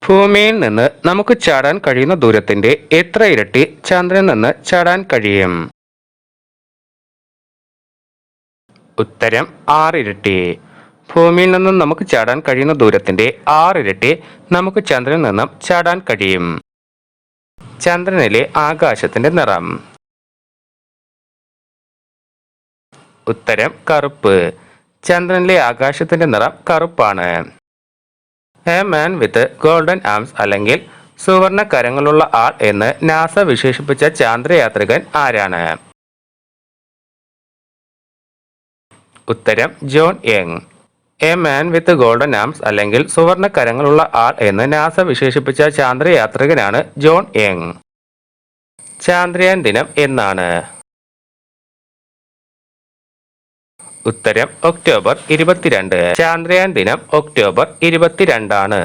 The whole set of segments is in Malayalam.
ഭൂമിയിൽ നിന്ന് നമുക്ക് ചാടാൻ കഴിയുന്ന ദൂരത്തിന്റെ എത്ര ഇരട്ടി ചന്ദ്രനിൽ നിന്ന് ചാടാൻ കഴിയും? ഉത്തരം 6 ഇരട്ടി. ഭൂമിയിൽ നിന്നും നമുക്ക് ചാടാൻ കഴിയുന്ന ദൂരത്തിന്റെ 6 ഇരട്ടി നമുക്ക് ചന്ദ്രനിൽ നിന്നും ചാടാൻ കഴിയും. ചന്ദ്രനിലെ ആകാശത്തിന്റെ നിറം. ഉത്തരം കറുപ്പ്. ചന്ദ്രനിലെ ആകാശത്തിന്റെ നിറം കറുപ്പാണ്. A man with golden arms അല്ലെങ്കിൽ സുവർണ കരങ്ങളുള്ള ആൾ എന്ന് നാസ വിശേഷിപ്പിച്ച ചാന്ദ്രയാത്രികൻ ആരാണ്? ഉത്തരം John Young. A man with golden arms അല്ലെങ്കിൽ സുവർണ കരങ്ങളുള്ള ആൾ എന്ന് നാസ വിശേഷിപ്പിച്ച ചാന്ദ്രയാത്രികനാണ് ജോൺ യങ്. ചാന്ദ്രയാൻ ദിനം എന്നാണ്? ഉത്തരം ഒക്ടോബർ 22. ചാന്ദ്രയാൻ ദിനം ഒക്ടോബർ 22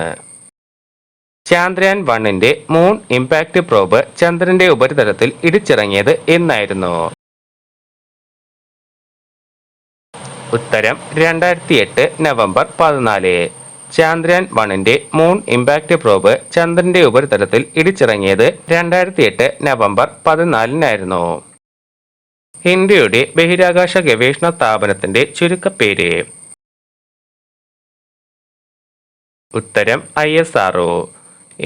ചാന്ദ്രയാൻ 1ന്റെ മൂൺ ഇമ്പാക്ട് പ്രോബ് ചന്ദ്രന്റെ ഉപരിതലത്തിൽ ഇടിച്ചിറങ്ങിയത് എന്നായിരുന്നു? ഉത്തരം 2008 നവംബർ 14. ചാന്ദ്രയാൻ 1ന്റെ മൂൺ ഇമ്പാക്ട് പ്രോബ് ചന്ദ്രന്റെ ഉപരിതലത്തിൽ ഇടിച്ചിറങ്ങിയത് 2008 നവംബർ 14 ഇന്ത്യയുടെ ബഹിരാകാശ ഗവേഷണ സ്ഥാപനത്തിന്റെ ചുരുക്കപ്പേര്? ഉത്തരം ISRO.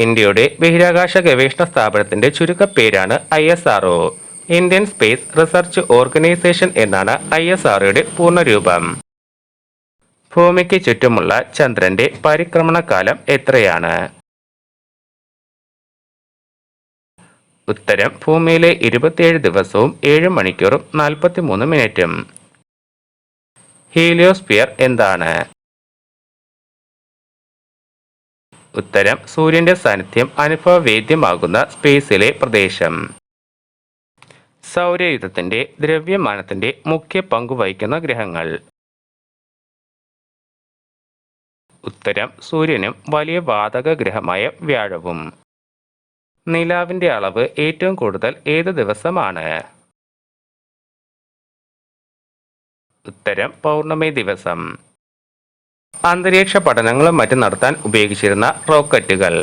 ഇന്ത്യയുടെ ബഹിരാകാശ ഗവേഷണ സ്ഥാപനത്തിന്റെ ചുരുക്കപ്പേരാണ് ISRO. Indian space research organisation എന്നാണ് ISROയുടെ പൂർണ്ണരൂപം. ഭൂമിക്ക് ചുറ്റുമുള്ള ചന്ദ്രന്റെ പരിക്രമണകാലം എത്രയാണ്? ഉത്തരം ഭൂമിയിലെ 27 ദിവസവും 7 മണിക്കൂറും 43 മിനിറ്റും. ഹീലിയോസ്ഫിയർ എന്താണ്? ഉത്തരം സൂര്യന്റെ സാന്നിധ്യം അനുഭവവേദ്യമാകുന്ന സ്പേസിലെ പ്രദേശം. സൗരയൂഥത്തിന്റെ ദ്രവ്യമാനത്തിന്റെ മുഖ്യ പങ്കുവഹിക്കുന്ന ഗ്രഹങ്ങൾ? ഉത്തരം സൂര്യനും വലിയ വാതക ഗ്രഹമായ വ്യാഴവും. നിലാവിന്റെ അളവ് ഏറ്റവും കൂടുതൽ ഏത് ദിവസമാണ്? ഉത്തരം പൗർണമി ദിവസം. അന്തരീക്ഷ പഠനങ്ങളും മറ്റും നടത്താൻ ഉപയോഗിച്ചിരുന്ന റോക്കറ്റുകൾ?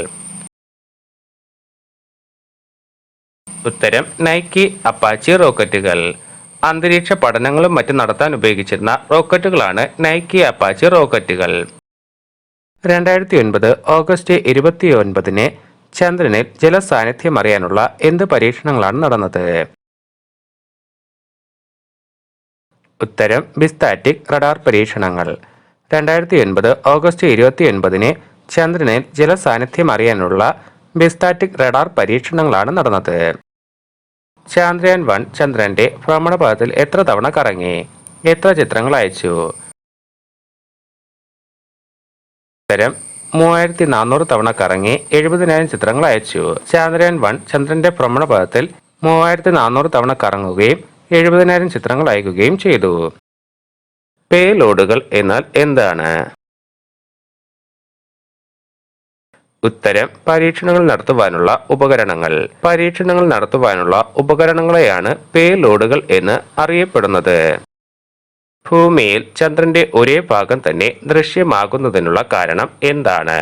ഉത്തരം നൈക്കി അപ്പാച്ചി റോക്കറ്റുകൾ. അന്തരീക്ഷ പഠനങ്ങളും മറ്റും നടത്താൻ ഉപയോഗിച്ചിരുന്ന റോക്കറ്റുകളാണ് നൈക്കി അപ്പാച്ചി റോക്കറ്റുകൾ. 2009 ഓഗസ്റ്റ് 29 ചന്ദ്രനിൽ ജലസാന്നിധ്യം അറിയാനുള്ള എന്ത് പരീക്ഷണങ്ങളാണ് നടന്നത്? ഉത്തരം ബിസ്താറ്റിക് റഡാർ പരീക്ഷണങ്ങൾ. 2009 ഓഗസ്റ്റ് 29 ചന്ദ്രനിൽ ജലസാന്നിധ്യം അറിയാനുള്ള ബിസ്താറ്റിക് റഡാർ പരീക്ഷണങ്ങളാണ് നടന്നത്. ചാന്ദ്രയാൻ 1 ചന്ദ്രന്റെ ഭ്രമണപഥത്തിൽ എത്ര തവണ കറങ്ങി? എത്ര ചിത്രങ്ങൾ അയച്ചു? ഉത്തരം 3400 തവണ കറങ്ങി 70,000 ചിത്രങ്ങൾ അയച്ചു. ചാന്ദ്രയാൻ 1 ചന്ദ്രന്റെ ഭ്രമണപഥത്തിൽ 3400 തവണ കറങ്ങുകയും 70,000 ചിത്രങ്ങൾ അയക്കുകയും ചെയ്തു. പേലോഡുകൾ എന്നാൽ എന്താണ്? ഉത്തരം പരീക്ഷണങ്ങൾ നടത്തുവാനുള്ള ഉപകരണങ്ങൾ. പരീക്ഷണങ്ങൾ നടത്തുവാനുള്ള ഉപകരണങ്ങളെയാണ് പേലോഡുകൾ എന്ന് അറിയപ്പെടുന്നത്. ഭൂമിയിൽ ചന്ദ്രന്റെ ഒരേ ഭാഗം തന്നെ ദൃശ്യമാകുന്നതിനുള്ള കാരണം എന്താണ്?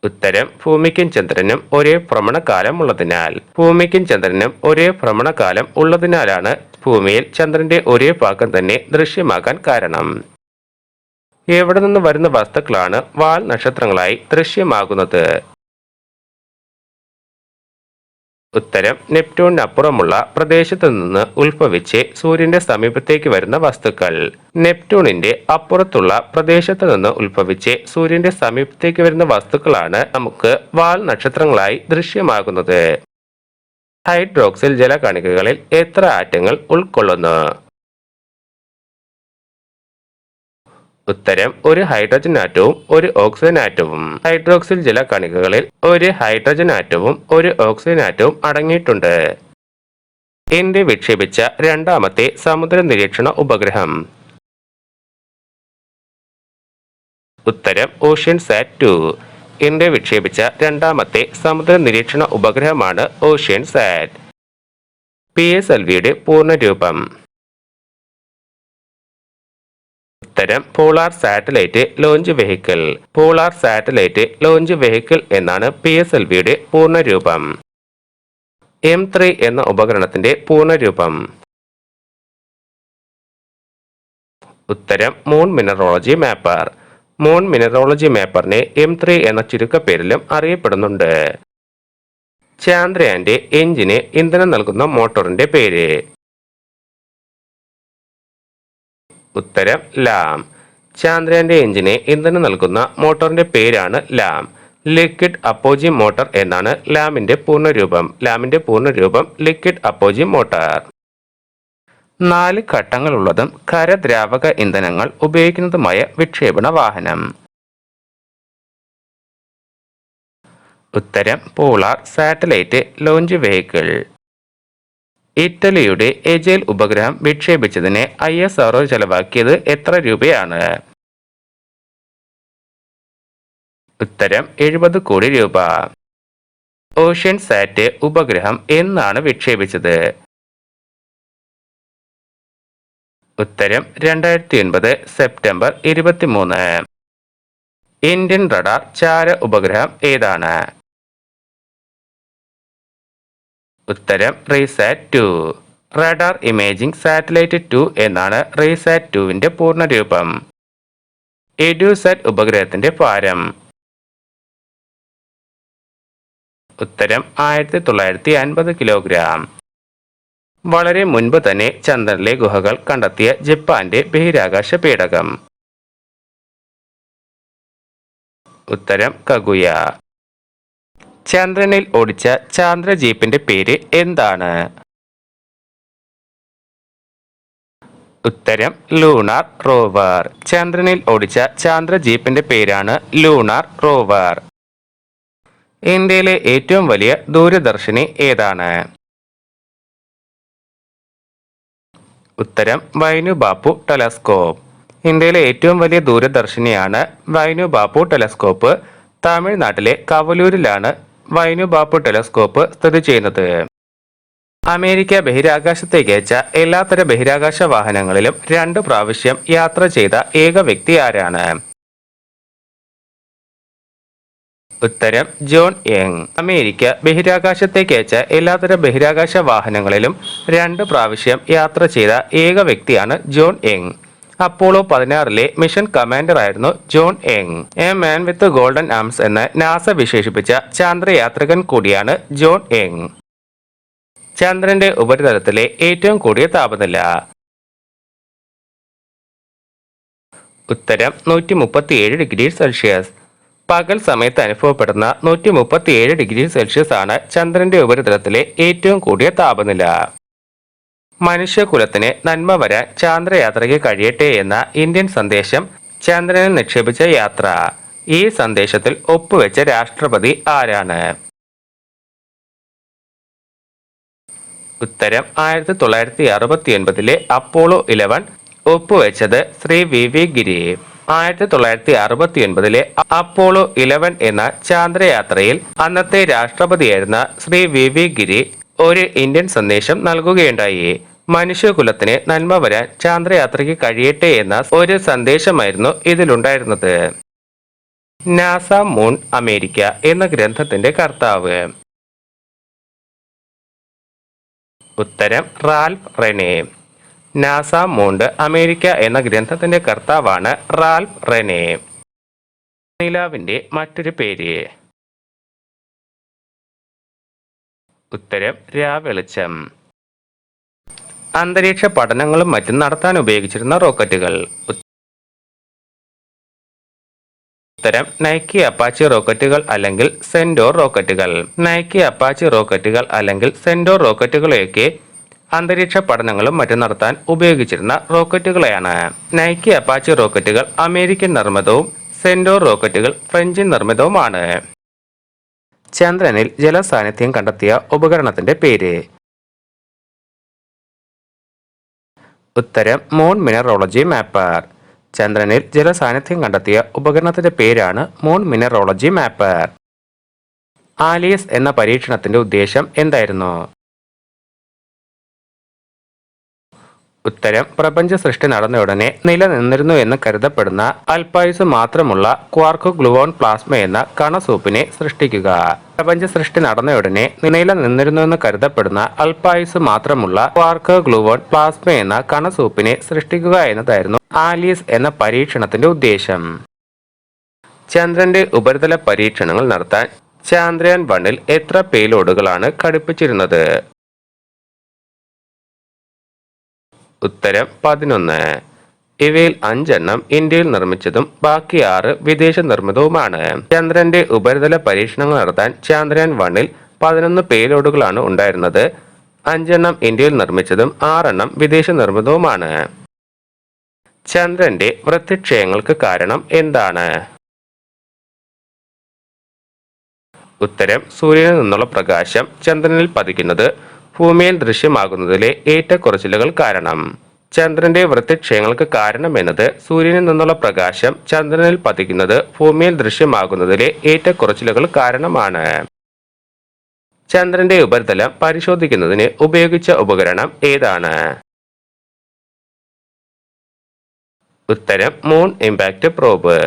ഉത്തരം ഭൂമിക്കും ചന്ദ്രനും ഒരേ ഭ്രമണകാലം ഉള്ളതിനാൽ. ഭൂമിക്കും ചന്ദ്രനും ഒരേ ഭ്രമണകാലം ഉള്ളതിനാലാണ് ഭൂമിയിൽ ചന്ദ്രന്റെ ഒരേ ഭാഗം തന്നെ ദൃശ്യമാകാൻ കാരണം. എവിടെ നിന്ന് വരുന്ന വസ്തുക്കളാണ് വാൽ നക്ഷത്രങ്ങളായി ദൃശ്യമാകുന്നത്? ഉത്തരം നെപ്റ്റ്യൂണിനപ്പുറമുള്ള പ്രദേശത്തു നിന്ന് ഉത്ഭവിച്ച് സൂര്യന്റെ സമീപത്തേക്ക് വരുന്ന വസ്തുക്കൾ. നെപ്റ്റ്യൂണിന്റെ അപ്പുറത്തുള്ള പ്രദേശത്തു നിന്ന് ഉത്ഭവിച്ച് സൂര്യന്റെ സമീപത്തേക്ക് വരുന്ന വസ്തുക്കളാണ് നമുക്ക് വാൽ നക്ഷത്രങ്ങളായി ദൃശ്യമാകുന്നത്. ഹൈഡ്രോക്സിൽ ജലകണികകളിൽ എത്ര ആറ്റങ്ങൾ ഉൾക്കൊള്ളുന്നു? ഉത്തരം ഒരു ഹൈഡ്രജൻ ആറ്റവും ഒരു ഓക്സിജൻ ആറ്റവും. ഹൈഡ്രോക്സിൽ ജലകണികകളിൽ ഒരു ഹൈഡ്രജൻ ആറ്റവും ഒരു ഓക്സിജൻ ആറ്റവും അടങ്ങിയിട്ടുണ്ട്. ഇന്ത്യ വിക്ഷേപിച്ച രണ്ടാമത്തെ സമുദ്ര നിരീക്ഷണ ഉപഗ്രഹം? ഉത്തരം ഓഷ്യൻസാറ്റ് 2. ഇന്ത്യ വിക്ഷേപിച്ച രണ്ടാമത്തെ സമുദ്ര നിരീക്ഷണ ഉപഗ്രഹമാണ് ഓഷ്യൻസാറ്റ്. PSLVയുടെ പൂർണ്ണരൂപം? ഉത്തരം polar satellite launch vehicle. Polar satellite launch vehicle എന്നാണ് PSLVയുടെ പൂർണ്ണരൂപം. M3 എന്ന ഉപകരണത്തിന്റെ പൂർണ്ണരൂപം. ഉത്തരം moon mineralogy mapper. Moon mineralogy മാപ്പറിനെ M3 എന്ന ചുരുക്കപ്പേരിലും അറിയപ്പെടുന്നുണ്ട്. ചാന്ദ്രയാന്റെ എഞ്ചിന് ഇന്ധനം നൽകുന്ന മോട്ടോറിന്റെ പേര്. ഉത്തരം ലാം. ചാന്ദ്രയാന്റെ എഞ്ചിന് ഇന്ധനം നൽകുന്ന മോട്ടോറിന്റെ പേരാണ് ലാം. ലിക്വിഡ് അപ്പോജി മോട്ടോർ എന്നാണ് ലാമിന്റെ പൂർണ്ണരൂപം. ലാമിന്റെ പൂർണ്ണരൂപം ലിക്വിഡ് അപ്പോജി മോട്ടോർ. 4 ഘട്ടങ്ങളുള്ളതും ഖരദ്രാവക ഇന്ധനങ്ങൾ ഉപയോഗിക്കുന്നതുമായ വിക്ഷേപണ വാഹനം. ഉത്തരം പോളാർ സാറ്റലൈറ്റ് ലോഞ്ച് വെഹിക്കിൾ. ഇറ്റലിയുടെ എജൈൽ ഉപഗ്രഹം വിക്ഷേപിച്ചതിന് ISRO ചെലവാക്കിയത് എത്ര രൂപയാണ്? ഉത്തരം 70 കോടി രൂപ. ഓഷ്യൻ സാറ്റ് ഉപഗ്രഹം എന്നാണ് വിക്ഷേപിച്ചത്? ഉത്തരം 2009 സെപ്റ്റംബർ 23. ഇന്ത്യൻ റഡാർ ചാര ഉപഗ്രഹം ഏതാണ്? ഉത്തരം റീസാറ്റ് 2. റഡാർ ഇമേജിംഗ് സാറ്റലൈറ്റ് 2 എന്നാണ് റീസാറ്റ് 2വിന്റെ പൂർണ്ണരൂപം. എഡ്യൂസാറ്റ് ഉപഗ്രഹത്തിന്റെ ഭാരം. ഉത്തരം 1950 കിലോഗ്രാം. വളരെ മുൻപ് തന്നെ ചന്ദ്രനിലെ ഗുഹകൾ കണ്ടെത്തിയ ജപ്പാന്റെ ബഹിരാകാശ പേടകം. ഉത്തരം കഗുയ. ചന്ദ്രനിൽ ഓടിച്ച ചാന്ദ്ര ജീപ്പിന്റെ പേര് എന്താണ്? ഉത്തരം ലൂണാർ റോവർ. ചന്ദ്രനിൽ ഓടിച്ച ചാന്ദ്ര ജീപ്പിന്റെ പേരാണ് ലൂണാർ റോവർ. ഇന്ത്യയിലെ ഏറ്റവും വലിയ ദൂരദർശിനി ഏതാണ്? ഉത്തരം വൈനു ബാപ്പു ടെലസ്കോപ്പ്. ഇന്ത്യയിലെ ഏറ്റവും വലിയ ദൂരദർശിനിയാണ് വൈനു ബാപ്പു ടെലസ്കോപ്പ്. തമിഴ്നാട്ടിലെ കവലൂരിലാണ് വൈനു ബാപ്പു ടെലസ്കോപ്പ് സ്ഥിതി ചെയ്യുന്നത്. അമേരിക്ക ബഹിരാകാശത്തേക്ക് അയച്ച എല്ലാത്തര ബഹിരാകാശ വാഹനങ്ങളിലും 2 പ്രാവശ്യം യാത്ര ചെയ്ത ഏക വ്യക്തി ആരാണ്? ഉത്തരം ജോൺ യങ്. അമേരിക്ക ബഹിരാകാശത്തേക്ക് അയച്ച എല്ലാത്തര ബഹിരാകാശ വാഹനങ്ങളിലും 2 പ്രാവശ്യം യാത്ര ചെയ്ത ഏക വ്യക്തിയാണ് John Young. Apollo 16 mission commander ആയിരുന്നു John Young. A man with golden arms എന്ന് നാസ വിശേഷിപ്പിച്ച ചന്ദ്രയാത്രികൻ കൂടിയാണ് ജോൺ യങ്. ചന്ദ്രന്റെ ഉപരിതലത്തിലെ ഏറ്റവും കൂടിയ താപനില. ഉത്തരം 137 ഡിഗ്രി സെൽഷ്യസ്. പകൽ സമയത്ത് അനുഭവപ്പെടുന്ന 137 ഡിഗ്രി സെൽഷ്യസ് ആണ് ചന്ദ്രന്റെ ഉപരിതലത്തിലെ ഏറ്റവും കൂടിയ താപനില. മനുഷ്യകുലത്തിന് നന്മ വരാൻ ചാന്ദ്രയാത്രയ്ക്ക് കഴിയട്ടെ എന്ന ഇന്ത്യൻ സന്ദേശം ചന്ദ്രനിൽ നിക്ഷേപിച്ച യാത്ര. ഈ സന്ദേശത്തിൽ ഒപ്പുവെച്ച രാഷ്ട്രപതി ആരാണ്? ഉത്തരം 1969 അപ്പോളോ 11 ഒപ്പുവെച്ചത് ശ്രീ VV ഗിരി. 1969 അപ്പോളോ 11 എന്ന ചാന്ദ്രയാത്രയിൽ അന്നത്തെ രാഷ്ട്രപതിയായിരുന്ന ശ്രീ VV ഗിരി ഒരു ഇന്ത്യൻ സന്ദേശം നൽകുകയുണ്ടായി. മനുഷ്യകുലത്തിന് നന്മ വരാൻ ചാന്ദ്രയാത്രയ്ക്ക് കഴിയട്ടെ എന്ന ഒരു സന്ദേശമായിരുന്നു ഇതിലുണ്ടായിരുന്നത്. നാസ മൂൺ അമേരിക്ക എന്ന ഗ്രന്ഥത്തിന്റെ കർത്താവ്. ഉത്തരം Ralph Rene. NASA wound America എന്ന ഗ്രന്ഥത്തിന്റെ കർത്താവാണ് റാൽഫ് റെനെ. നിലാവിന്റെ മറ്റൊരു പേര്. ഉത്തരം രാവെളിച്ചം. അന്തരീക്ഷ പഠനങ്ങളും മറ്റും നടത്താൻ ഉപയോഗിച്ചിരുന്ന റോക്കറ്റുകൾ. ഉത്തരം നൈക്കി അപ്പാച്ചി റോക്കറ്റുകൾ അല്ലെങ്കിൽ സെന്റോർ റോക്കറ്റുകൾ. നൈക്കി അപ്പാച്ചി റോക്കറ്റുകൾ അല്ലെങ്കിൽ സെന്റോർ റോക്കറ്റുകളെയൊക്കെ അന്തരീക്ഷ പഠനങ്ങളും മറ്റും നടത്താൻ ഉപയോഗിച്ചിരുന്ന റോക്കറ്റുകളെയാണ്. നൈക്കി അപ്പാച്ചി റോക്കറ്റുകൾ അമേരിക്കൻ നിർമ്മിതവും സെന്റോർ റോക്കറ്റുകൾ ഫ്രഞ്ച് നിർമ്മിതവുമാണ്. ചന്ദ്രനിൽ ജലസാന്നിധ്യം കണ്ടെത്തിയ ഉപകരണത്തിന്റെ പേര്. ഉത്തരം മൂൺ മിനറോളജി മാപ്പർ. ചന്ദ്രനിൽ ജലസാന്നിധ്യം കണ്ടെത്തിയ ഉപകരണത്തിന്റെ പേരാണ് മൂൺ മിനറോളജി മാപ്പർ. ആലിയസ് എന്ന പരീക്ഷണത്തിന്റെ ഉദ്ദേശം എന്തായിരുന്നു? ഉത്തരം പ്രപഞ്ച സൃഷ്ടി നടന്ന ഉടനെ നിലനിന്നിരുന്നു എന്ന് കരുതപ്പെടുന്ന അല്പായുസ് മാത്രമുള്ള ക്വാർക്ക് ഗ്ലൂവോൺ പ്ലാസ്മ എന്ന കണസൂപ്പിനെ സൃഷ്ടിക്കുക. പ്രപഞ്ച സൃഷ്ടി നടന്ന ഉടനെ നിലനിന്നിരുന്നു എന്ന് കരുതപ്പെടുന്ന അല്പായുസ് മാത്രമുള്ള ക്വാർക്ക് ഗ്ലൂവോൺ പ്ലാസ്മ എന്ന കണസൂപ്പിനെ സൃഷ്ടിക്കുക എന്നതായിരുന്നു ആലീസ് എന്ന പരീക്ഷണത്തിന്റെ ഉദ്ദേശം. ചന്ദ്രന്റെ ഉപരിതല പരീക്ഷണങ്ങൾ നടത്താൻ ചാന്ദ്രയാൻ 1 എത്ര പേലോഡുകളാണ് ഘടിപ്പിച്ചിരുന്നത്? ഉത്തരം 11. ഇവയിൽ 5 ഇന്ത്യയിൽ നിർമ്മിച്ചതും ബാക്കി 6 വിദേശ നിർമ്മിതവുമാണ്. ചന്ദ്രന്റെ ഉപരിതല പരീക്ഷണങ്ങൾ നടത്താൻ ചാന്ദ്രയാൻ 1 11 പേലോഡുകളാണ് ഉണ്ടായിരുന്നത്. 5 ഇന്ത്യയിൽ നിർമ്മിച്ചതും 6 വിദേശ നിർമ്മിതവുമാണ്. ചന്ദ്രന്റെ വൃത്തിക്ഷയങ്ങൾക്ക് കാരണം എന്താണ്? ഉത്തരം സൂര്യനിൽ നിന്നുള്ള പ്രകാശം ചന്ദ്രനിൽ പതിക്കുന്നത് ഭൂമിയിൽ ദൃശ്യമാകുന്നതിലെ ഏറ്റക്കുറച്ചിലുകൾ കാരണം. ചന്ദ്രന്റെ വൃത്തിക്ഷയങ്ങൾക്ക് കാരണം എന്നത് സൂര്യനിൽ നിന്നുള്ള പ്രകാശം ചന്ദ്രനിൽ പതിക്കുന്നത് ഭൂമിയിൽ ദൃശ്യമാകുന്നതിലെ ഏറ്റക്കുറച്ചിലുകൾ കാരണമാണ്. ചന്ദ്രന്റെ ഉപരിതലം പരിശോധിക്കുന്നതിന് ഉപയോഗിച്ച ഉപകരണം ഏതാണ്? ഉത്തരം moon impact probe.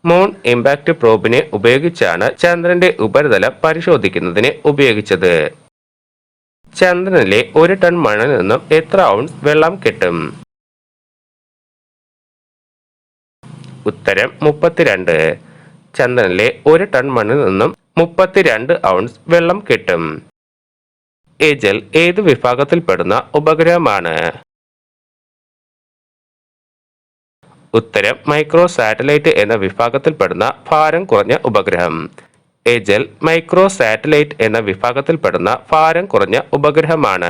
Moon impact പ്രോബിനെ ഉപയോഗിച്ചാണ് ചന്ദ്രന്റെ ഉപരിതലം പരിശോധിക്കുന്നതിന് ഉപയോഗിച്ചത്. ചന്ദ്രനിലെ 1 ടൺ മണ്ണിൽ നിന്നും എത്ര ഔൺസ് വെള്ളം കിട്ടും? ഉത്തരം 32. ചന്ദ്രനിലെ 1 ടൺ മണ്ണിൽ നിന്നും 32 ഔൺസ് വെള്ളം കിട്ടും. എജൽ ഏത് വിഭാഗത്തിൽപ്പെടുന്ന ഉപഗ്രഹമാണ്? ഉത്തരം മൈക്രോ സാറ്റലൈറ്റ് എന്ന വിഭാഗത്തിൽപ്പെടുന്ന ഭാരം കുറഞ്ഞ ഉപഗ്രഹം. എജൽ മൈക്രോ സാറ്റലൈറ്റ് എന്ന വിഭാഗത്തിൽപ്പെടുന്ന ഭാരം കുറഞ്ഞ ഉപഗ്രഹമാണ്.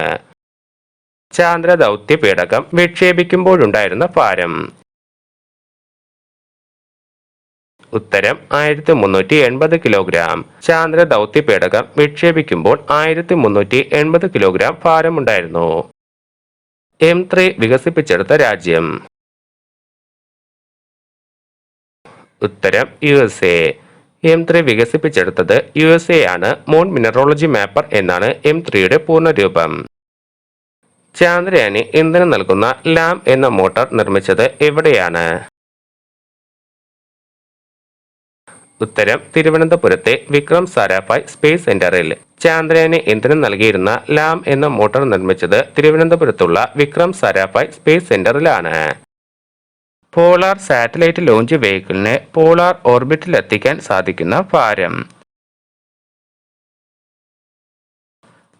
ചാന്ദ്ര ദൗത്യ പേടകം വിക്ഷേപിക്കുമ്പോഴുണ്ടായിരുന്ന ഭാരം? ഉത്തരം 1380 കിലോഗ്രാം. ചാന്ദ്ര ദൗത്യ പേടകം വിക്ഷേപിക്കുമ്പോൾ 1380 കിലോഗ്രാം ഭാരമുണ്ടായിരുന്നു. M3 വികസിപ്പിച്ചെടുത്ത രാജ്യം? ഉത്തരം USA. M3 വികസിപ്പിച്ചെടുത്തത് USA ആണ്. മൂൺ മിനറോളജി മാപ്പർ എന്നാണ് M3യുടെ പൂർണ്ണരൂപം. ചാന്ദ്രയാന് ഇന്ധനം നൽകുന്ന ലാം എന്ന മോട്ടോർ നിർമ്മിച്ചത് എവിടെയാണ്? ഉത്തരം തിരുവനന്തപുരത്തെ വിക്രം സാരാഭായ് സ്പേസ് സെന്ററിൽ. ചാന്ദ്രയാന് ഇന്ധനം നൽകിയിരുന്ന ലാം എന്ന മോട്ടോർ നിർമ്മിച്ചത് തിരുവനന്തപുരത്തുള്ള വിക്രം സാരാഭായ് സ്പേസ് സെന്ററിലാണ്. പോളാർ സാറ്റലൈറ്റ് ലോഞ്ച് വെഹിക്കിളിനെ പോളാർ ഓർബിറ്റിൽ എത്തിക്കാൻ സാധിക്കുന്ന ഭാരം?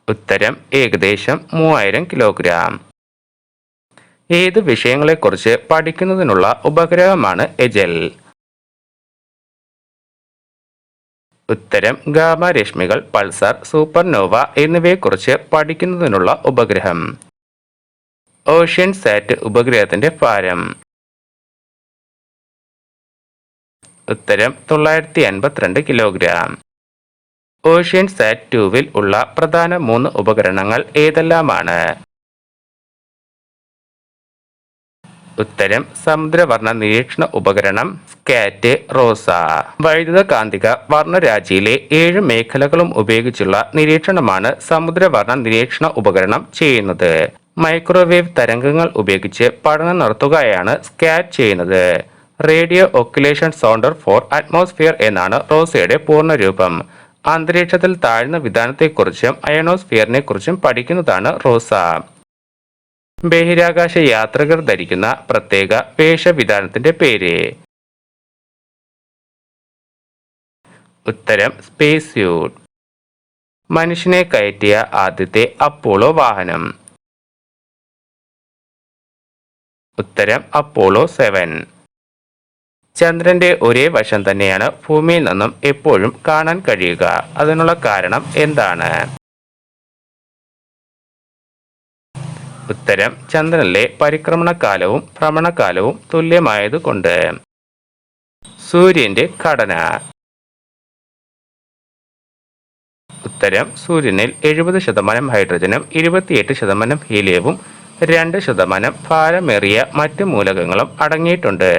ഉത്തരം ഏകദേശം 3000 കിലോഗ്രാം. ഏത് വിഷയങ്ങളെക്കുറിച്ച് പഠിക്കുന്നതിനുള്ള ഉപഗ്രഹമാണ് എജൽ? ഉത്തരം ഗാമ രശ്മികൾ, പൾസർ, സൂപ്പർനോവ എന്നിവയെക്കുറിച്ച് പഠിക്കുന്നതിനുള്ള ഉപഗ്രഹം. ഓഷ്യൻ സാറ്റ് ഉപഗ്രഹത്തിന്റെ ഭാരം? ഉത്തരം 952 കിലോഗ്രാം. ഓഷ്യൻ സാറ്റ് 2 ഉള്ള പ്രധാന 3 ഉപകരണങ്ങൾ ഏതെല്ലാമാണ്? ഉത്തരം സമുദ്രവർണ്ണ നിരീക്ഷണ ഉപകരണം സ്കാറ്റ്, റോസ. വൈദ്യുത കാന്തിക വർണ്ണരാജിയിലെ 7 മേഖലകളും ഉപയോഗിച്ചുള്ള നിരീക്ഷണമാണ് സമുദ്രവർണ്ണ നിരീക്ഷണ ഉപകരണം ചെയ്യുന്നത്. മൈക്രോവേവ് തരംഗങ്ങൾ ഉപയോഗിച്ച് പഠനം നടത്തുകയാണ് സ്കാറ്റ് ചെയ്യുന്നത്. റേഡിയോ ഒക്കുലേഷൻ സൗണ്ടർ ഫോർ അറ്റ്മോസ്ഫിയർ എന്നാണ് റോസയുടെ പൂർണ്ണരൂപം. അന്തരീക്ഷത്തിൽ താഴ്ന്ന വിധാനത്തെക്കുറിച്ചും അയണോസ്ഫിയറിനെ കുറിച്ചും പഠിക്കുന്നതാണ് റോസ. ബഹിരാകാശ യാത്രികർ ധരിക്കുന്ന പ്രത്യേക വേഷവിധാനത്തിന്റെ പേര്? ഉത്തരം സ്പേസ് സ്യൂട്ട്. മനുഷ്യനെ കയറ്റിയ ആദ്യത്തെ അപ്പോളോ വാഹനം? ഉത്തരം അപ്പോളോ 7. ചന്ദ്രന്റെ ഒരേ വശം തന്നെയാണ് ഭൂമിയിൽ നിന്നും എപ്പോഴും കാണാൻ കഴിയുക. അതിനുള്ള കാരണം എന്താണ്? ഉത്തരം ചന്ദ്രനിലെ പരിക്രമണകാലവും ഭ്രമണകാലവും തുല്യമായതുകൊണ്ട്. സൂര്യന്റെ ഘടന? ഉത്തരം സൂര്യനിൽ 70% ഹൈഡ്രജനും 28% ഹീലിയവും 2% ഭാരമേറിയ മറ്റ് മൂലകങ്ങളും അടങ്ങിയിട്ടുണ്ട്.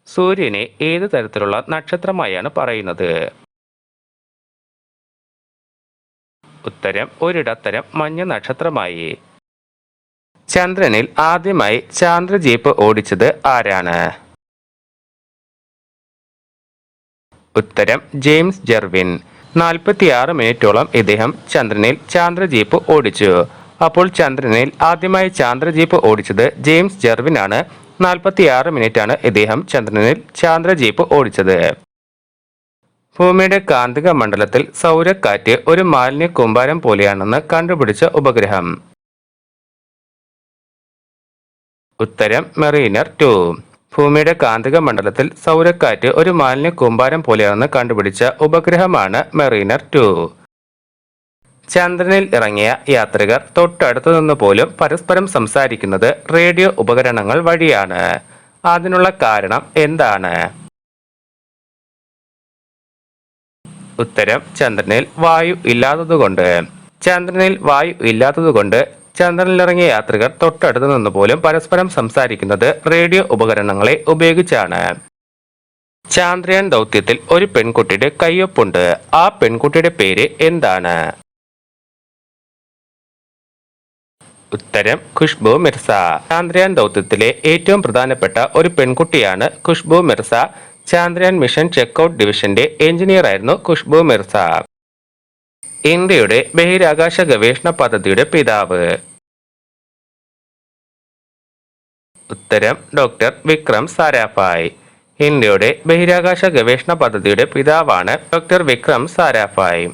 സൂര്യനെ ഏത് തരത്തിലുള്ള നക്ഷത്രമായാണ് പറയുന്നത്? ഉത്തരം ഒരിടത്തരം മഞ്ഞ നക്ഷത്രമായി. ചന്ദ്രനിൽ ആദ്യമായി ചാന്ദ്രജീപ്പ് ഓടിച്ചത് ആരാണ്? ഉത്തരം ജെയിംസ് ജെർവിൻ. 46 മിനിറ്റോളം ഇദ്ദേഹം ചന്ദ്രനിൽ ചാന്ദ്രജീപ്പ് ഓടിച്ചു. അപ്പോൾ ചന്ദ്രനിൽ ആദ്യമായി ചാന്ദ്രജീപ്പ് ഓടിച്ചത് ജെയിംസ് ജെർവിൻ ആണ്. 46 മിനിറ്റാണ് ഇദ്ദേഹം ചന്ദ്രനിൽ ചാന്ദ്രജീപ്പ് ഓടിച്ചത്. ഭൂമിയുടെ കാന്തിക മണ്ഡലത്തിൽ സൗരക്കാറ്റ് ഒരു മാലിന്യ കൂമ്പാരം പോലെയാണെന്ന് കണ്ടുപിടിച്ച ഉപഗ്രഹം? ഉത്തരം മെറീനർ 2. ഭൂമിയുടെ കാന്തിക മണ്ഡലത്തിൽ സൗരക്കാറ്റ് ഒരു മാലിന്യ കൂമ്പാരം പോലെയാണെന്ന് കണ്ടുപിടിച്ച ഉപഗ്രഹമാണ് മെറീനർ 2. ചന്ദ്രനിൽ ഇറങ്ങിയ യാത്രികർ തൊട്ടടുത്തു നിന്ന് പോലും പരസ്പരം സംസാരിക്കുന്നത് റേഡിയോ ഉപകരണങ്ങൾ വഴിയാണ്. അതിനുള്ള കാരണം എന്താണ്? ഉത്തരം ചന്ദ്രനിൽ വായു ഇല്ലാത്തതുകൊണ്ട്. ചന്ദ്രനിൽ വായു ഇല്ലാത്തതുകൊണ്ട് ചന്ദ്രനിലിറങ്ങിയ യാത്രികർ തൊട്ടടുത്ത് നിന്ന് പോലും പരസ്പരം സംസാരിക്കുന്നത് റേഡിയോ ഉപകരണങ്ങളെ ഉപയോഗിച്ചാണ്. ചാന്ദ്രയാൻ ദൗത്യത്തിൽ ഒരു പെൺകുട്ടിയുടെ കയ്യൊപ്പുണ്ട്. ആ പെൺകുട്ടിയുടെ പേര് എന്താണ്? ഉത്തരം ഖുഷ്ബു മിർസ. ചാന്ദ്രയാൻ ദൗത്യത്തിലെ ഏറ്റവും പ്രധാനപ്പെട്ട ഒരു പെൺകുട്ടിയാണ് ഖുഷ്ബു മിർസ. ചാന്ദ്രയാൻ മിഷൻ ചെക്ക്ഔട്ട് ഡിവിഷന്റെ എഞ്ചിനീയർ ആയിരുന്നു ഖുഷ്ബു മിർസ. ഇന്ത്യയുടെ ബഹിരാകാശ ഗവേഷണ പദ്ധതിയുടെ പിതാവ്? ഉത്തരം ഡോക്ടർ വിക്രം സാരാഭായ്. ഇന്ത്യയുടെ ബഹിരാകാശ ഗവേഷണ പദ്ധതിയുടെ പിതാവാണ് ഡോക്ടർ വിക്രം സാരാഭായ്.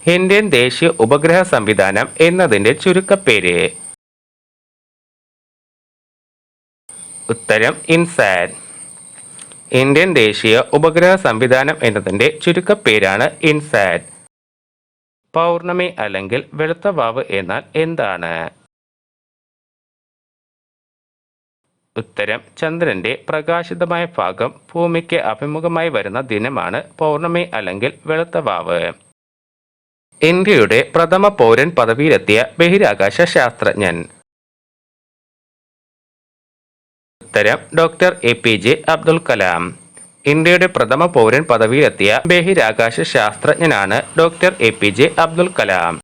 ഇന്ത്യൻ ദേശീയ ഉപഗ്രഹ സംവിധാനം എന്നതിന്റെ ചുരുക്കപ്പേര്? ഉത്തരം ഇൻസാറ്റ്. ഇന്ത്യൻ ദേശീയ ഉപഗ്രഹ സംവിധാനം എന്നതിന്റെ ചുരുക്കപ്പേരാണ് ഇൻസാറ്റ്. പൗർണമി അല്ലെങ്കിൽ വെളുത്ത വാവ് എന്നാൽ എന്താണ്? ഉത്തരം ചന്ദ്രന്റെ പ്രകാശിതമായ ഭാഗം ഭൂമിക്ക് അഭിമുഖമായി വരുന്ന ദിനമാണ് പൗർണമി അല്ലെങ്കിൽ വെളുത്ത വാവ്. ഇന്ത്യയുടെ പ്രഥമ പൗരൻ പദവിയിലെത്തിയ ബഹിരാകാശ ശാസ്ത്രജ്ഞൻ? ഉത്തരം ഡോക്ടർ APJ അബ്ദുൽ കലാം. ഇന്ത്യയുടെ പ്രഥമ പൗരൻ പദവിയിലെത്തിയ ബഹിരാകാശ ശാസ്ത്രജ്ഞനാണ് ഡോക്ടർ APJ അബ്ദുൽ കലാം.